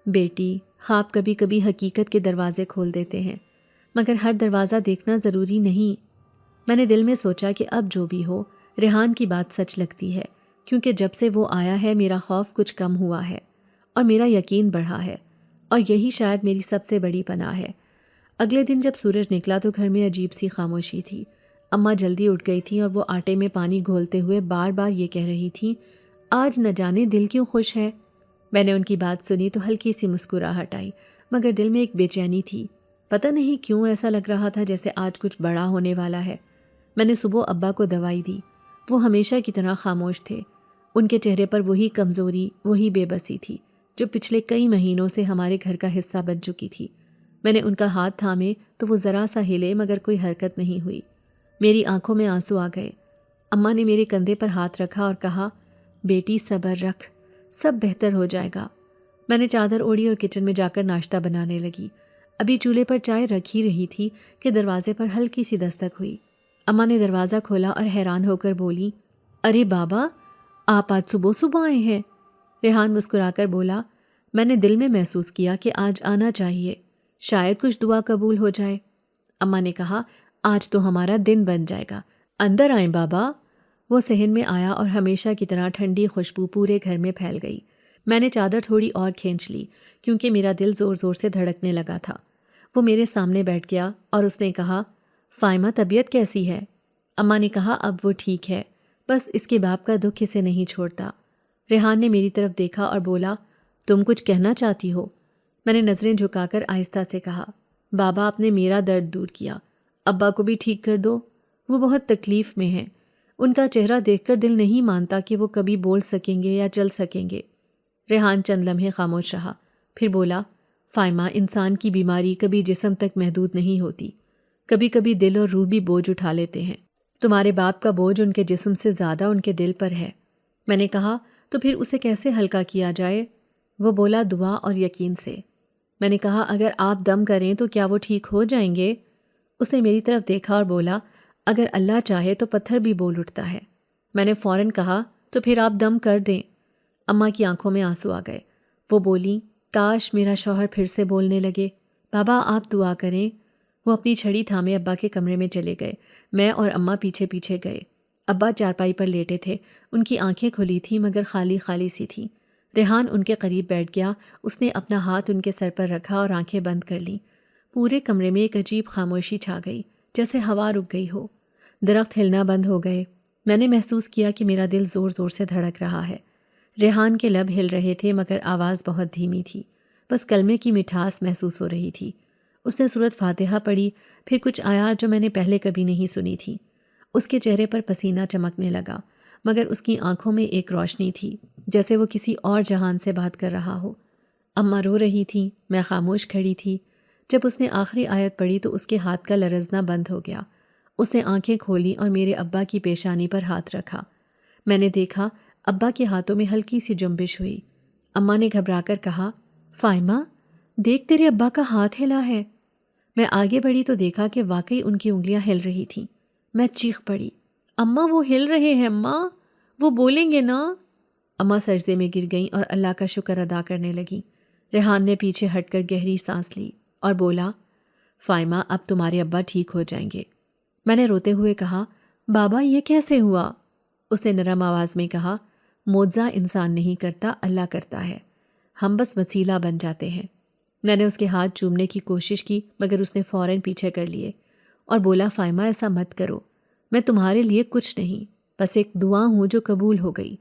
بیٹی خواب کبھی کبھی حقیقت کے دروازے کھول دیتے ہیں، مگر ہر دروازہ دیکھنا ضروری نہیں۔ میں نے دل میں سوچا کہ اب جو بھی ہو ریحان کی بات سچ لگتی ہے، کیونکہ جب سے وہ آیا ہے میرا خوف کچھ کم ہوا ہے اور میرا یقین بڑھا ہے، اور یہی شاید میری سب سے بڑی پناہ ہے۔ اگلے دن جب سورج نکلا تو گھر میں عجیب سی خاموشی تھی۔ اماں جلدی اٹھ گئی تھیں اور وہ آٹے میں پانی گھولتے ہوئے بار بار یہ کہہ رہی تھیں آج نہ جانے دل کیوں خوش ہے۔ میں نے ان کی بات سنی تو ہلکی سی مسکراہٹ آئی، مگر دل میں ایک بے چینی تھی۔ پتہ نہیں کیوں ایسا لگ رہا تھا جیسے آج کچھ بڑا ہونے والا ہے۔ میں نے صبح ابا کو دوائی دی، وہ ہمیشہ کی طرح خاموش تھے۔ ان کے چہرے پر وہی کمزوری، وہی بے بسی تھی جو پچھلے کئی مہینوں سے ہمارے گھر کا حصہ بن چکی تھی۔ میں نے ان کا ہاتھ تھامے تو وہ ذرا سا ہلے مگر کوئی حرکت نہیں ہوئی۔ میری آنکھوں میں آنسو آ گئے۔ اماں نے میرے کندھے پر ہاتھ رکھا اور کہا بیٹی صبر رکھ، سب بہتر ہو جائے گا۔ میں نے چادر اوڑھی اور کچن میں جا کر ناشتہ بنانے لگی۔ ابھی چولہے پر چائے رکھ ہی رہی تھی کہ دروازے پر ہلکی سی دستک ہوئی۔ اماں نے دروازہ کھولا اور حیران ہو کر بولی ارے بابا آپ آج صبح صبح آئے ہیں؟ ریحان مسکرا کر بولا میں نے دل میں محسوس کیا کہ آج آنا چاہیے، شاید کچھ دعا قبول ہو جائے۔ اماں نے کہا آج تو ہمارا دن بن جائے گا، اندر آئیں بابا۔ وہ صحن میں آیا اور ہمیشہ کی طرح ٹھنڈی خوشبو پورے گھر میں پھیل گئی۔ میں نے چادر تھوڑی اور کھینچ لی کیونکہ میرا دل زور زور سے دھڑکنے لگا تھا۔ وہ میرے سامنے بیٹھ گیا اور اس نے کہا فائمہ طبیعت کیسی ہے؟ اماں نے کہا اب وہ ٹھیک ہے، بس اس کے باپ کا دکھ اسے نہیں چھوڑتا۔ ریحان نے میری طرف دیکھا اور بولا تم کچھ کہنا چاہتی ہو؟ میں نے نظریں جھکا کر آہستہ سے کہا بابا آپ نے میرا درد دور کیا، ابا کو بھی ٹھیک کر دو، وہ بہت تکلیف میں ہیں، ان کا چہرہ دیکھ کر دل نہیں مانتا کہ وہ کبھی بول سکیں گے یا چل سکیں گے۔ ریحان چند لمحے خاموش رہا، پھر بولا فائمہ انسان کی بیماری کبھی جسم تک محدود نہیں ہوتی، کبھی کبھی دل اور روح بھی بوجھ اٹھا لیتے ہیں۔ تمہارے باپ کا بوجھ ان کے جسم سے زیادہ ان کے دل پر ہے۔ میں نے کہا تو پھر اسے کیسے ہلکا کیا جائے؟ وہ بولا دعا اور یقین سے۔ میں نے کہا اگر آپ دم کریں تو کیا وہ ٹھیک ہو جائیں گے؟ اس نے میری طرف دیکھا اور بولا اگر اللہ چاہے تو پتھر بھی بول اٹھتا ہے۔ میں نے فوراً کہا تو پھر آپ دم کر دیں۔ اماں کی آنکھوں میں آنسو آ گئے۔ وہ بولیں کاش میرا شوہر پھر سے بولنے لگے۔ بابا آپ دعا کریں۔ وہ اپنی چھڑی تھامے ابا کے کمرے میں چلے گئے۔ میں اور اماں پیچھے پیچھے گئے۔ ابا چارپائی پر لیٹے تھے، ان کی آنکھیں کھلی تھیں مگر خالی خالی سی تھیں۔ ریحان ان کے قریب بیٹھ گیا۔ اس نے اپنا ہاتھ ان کے سر پر رکھا اور آنکھیں بند کر لیں۔ پورے کمرے میں ایک عجیب خاموشی چھا گئی، جیسے ہوا رک گئی ہو۔ درخت ہلنا بند ہو گئے۔ میں نے محسوس کیا کہ میرا دل زور زور سے دھڑک رہا ہے۔ ریحان کے لب ہل رہے تھے مگر آواز بہت دھیمی تھی، بس کلمے کی مٹھاس محسوس ہو رہی تھی۔ اس نے سورۃ فاتحہ پڑھی، پھر کچھ آیات جو میں نے پہلے کبھی نہیں سنی تھی۔ اس کے چہرے پر پسینہ چمکنے لگا، مگر اس کی آنکھوں میں ایک روشنی تھی، جیسے وہ کسی اور جہان سے بات کر رہا ہو۔ اماں رو رہی تھیں، میں خاموش کھڑی تھی۔ جب اس نے آخری آیت پڑھی تو اس کے ہاتھ کا لرزنا بند ہو گیا۔ اس نے آنکھیں کھولی اور میرے ابا کی پیشانی پر ہاتھ رکھا۔ میں نے دیکھا ابا کے ہاتھوں میں ہلکی سی جنبش ہوئی۔ اماں نے گھبرا کر کہا، فائمہ دیکھ تیرے ابا کا ہاتھ ہلا ہے۔ میں آگے بڑھی تو دیکھا کہ واقعی ان کی انگلیاں ہل رہی تھیں۔ میں چیخ پڑی، اماں وہ ہل رہے ہیں، اماں وہ بولیں گے نا۔ اماں سجدے میں گر گئیں اور اللہ کا شکر ادا کرنے لگیں۔ ریحان نے پیچھے ہٹ کر گہری سانس لی اور بولا، فائمہ اب تمہارے ابا ٹھیک ہو جائیں گے۔ میں نے روتے ہوئے کہا، بابا یہ کیسے ہوا؟ اس نے نرم آواز میں کہا، معجزہ انسان نہیں کرتا، اللہ کرتا ہے، ہم بس وسیلہ بن جاتے ہیں۔ میں نے اس کے ہاتھ چومنے کی کوشش کی مگر اس نے فوراً پیچھے کر لیے اور بولا، فائمہ ایسا مت کرو، میں تمہارے لیے کچھ نہیں، بس ایک دعا ہوں جو قبول ہو گئی۔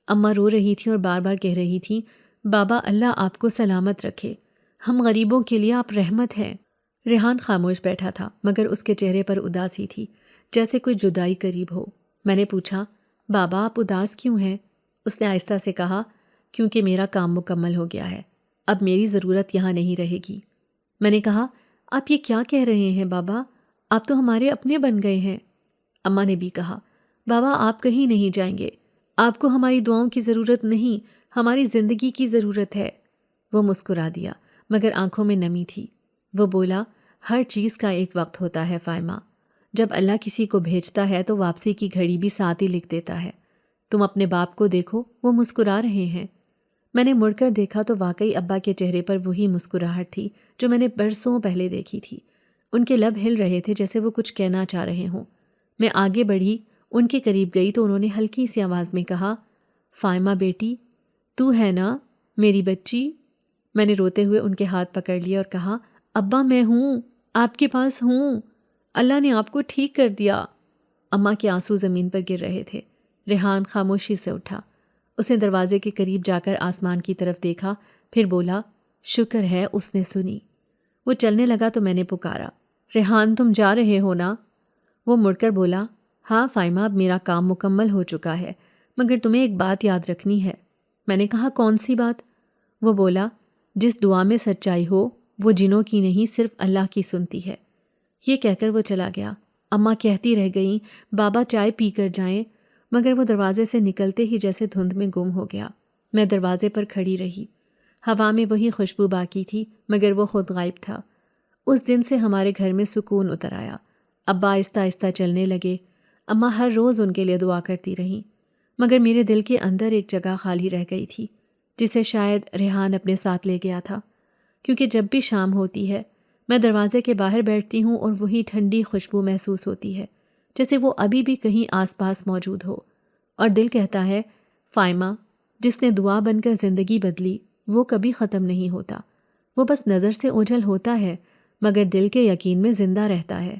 اماں رو رہی تھیں اور بار بار کہہ رہی تھیں، بابا اللہ آپ کو سلامت رکھے، ہم غریبوں کے لیے آپ رحمت ہیں۔ ریحان خاموش بیٹھا تھا مگر اس کے چہرے پر اداسی تھی، جیسے کوئی جدائی قریب ہو۔ میں نے پوچھا، بابا آپ اداس کیوں ہیں؟ اس نے آہستہ سے کہا، کیونکہ میرا کام مکمل ہو گیا ہے، اب میری ضرورت یہاں نہیں رہے گی۔ میں نے کہا، آپ یہ کیا کہہ رہے ہیں بابا، آپ تو ہمارے اپنے بن گئے ہیں۔ اماں نے بھی کہا، بابا آپ کہیں نہیں جائیں گے، آپ کو ہماری دعاؤں کی ضرورت نہیں، ہماری زندگی کی ضرورت ہے۔ وہ مسکرا دیا مگر آنکھوں میں نمی تھی۔ وہ بولا، ہر چیز کا ایک وقت ہوتا ہے فائمہ، جب اللہ کسی کو بھیجتا ہے تو واپسی کی گھڑی بھی ساتھ ہی لکھ دیتا ہے۔ تم اپنے باپ کو دیکھو، وہ مسکرا رہے ہیں۔ میں نے مڑ کر دیکھا تو واقعی ابا کے چہرے پر وہی مسکراہٹ تھی جو میں نے برسوں پہلے دیکھی تھی۔ ان کے لب ہل رہے تھے جیسے وہ کچھ کہنا چاہ رہے ہوں۔ میں آگے بڑھی، ان کے قریب گئی تو انہوں نے ہلکی سی آواز میں کہا، فائمہ بیٹی تو ہے نا میری بچی؟ میں نے روتے ہوئے ان کے ہاتھ پکڑ لیے اور کہا، ابا میں ہوں، آپ کے پاس ہوں، اللہ نے آپ کو ٹھیک کر دیا۔ اماں کے آنسو زمین پر گر رہے تھے۔ ریحان خاموشی سے اٹھا۔ اس نے دروازے کے قریب جا کر آسمان کی طرف دیکھا، پھر بولا، شکر ہے اس نے سنی۔ وہ چلنے لگا تو میں نے پکارا، ریحان تم جا رہے ہو نا؟ وہ مڑ کر بولا، ہاں فائمہ اب میرا کام مکمل ہو چکا ہے، مگر تمہیں ایک بات یاد رکھنی ہے۔ میں نے کہا، کون سی بات؟ وہ بولا، جس دعا میں سچائی ہو وہ جنوں کی نہیں صرف اللہ کی سنتی ہے۔ یہ کہہ کر وہ چلا گیا۔ اماں کہتی رہ گئیں، بابا چائے پی کر جائیں، مگر وہ دروازے سے نکلتے ہی جیسے دھند میں گم ہو گیا۔ میں دروازے پر کھڑی رہی۔ ہوا میں وہی خوشبو باقی تھی مگر وہ خود غائب تھا۔ اس دن سے ہمارے گھر میں سکون اتر آیا۔ ابا آہستہ آہستہ چلنے لگے۔ اماں ہر روز ان کے لیے دعا کرتی رہیں، مگر میرے دل کے اندر ایک جگہ خالی رہ گئی تھی جسے شاید ریحان اپنے ساتھ لے گیا تھا، کیونکہ جب بھی شام ہوتی ہے میں دروازے کے باہر بیٹھتی ہوں اور وہی ٹھنڈی خوشبو محسوس ہوتی ہے جیسے وہ ابھی بھی کہیں آس پاس موجود ہو، اور دل کہتا ہے، فائمہ جس نے دعا بن کر زندگی بدلی وہ کبھی ختم نہیں ہوتا، وہ بس نظر سے اوجھل ہوتا ہے مگر دل کے یقین میں زندہ رہتا ہے۔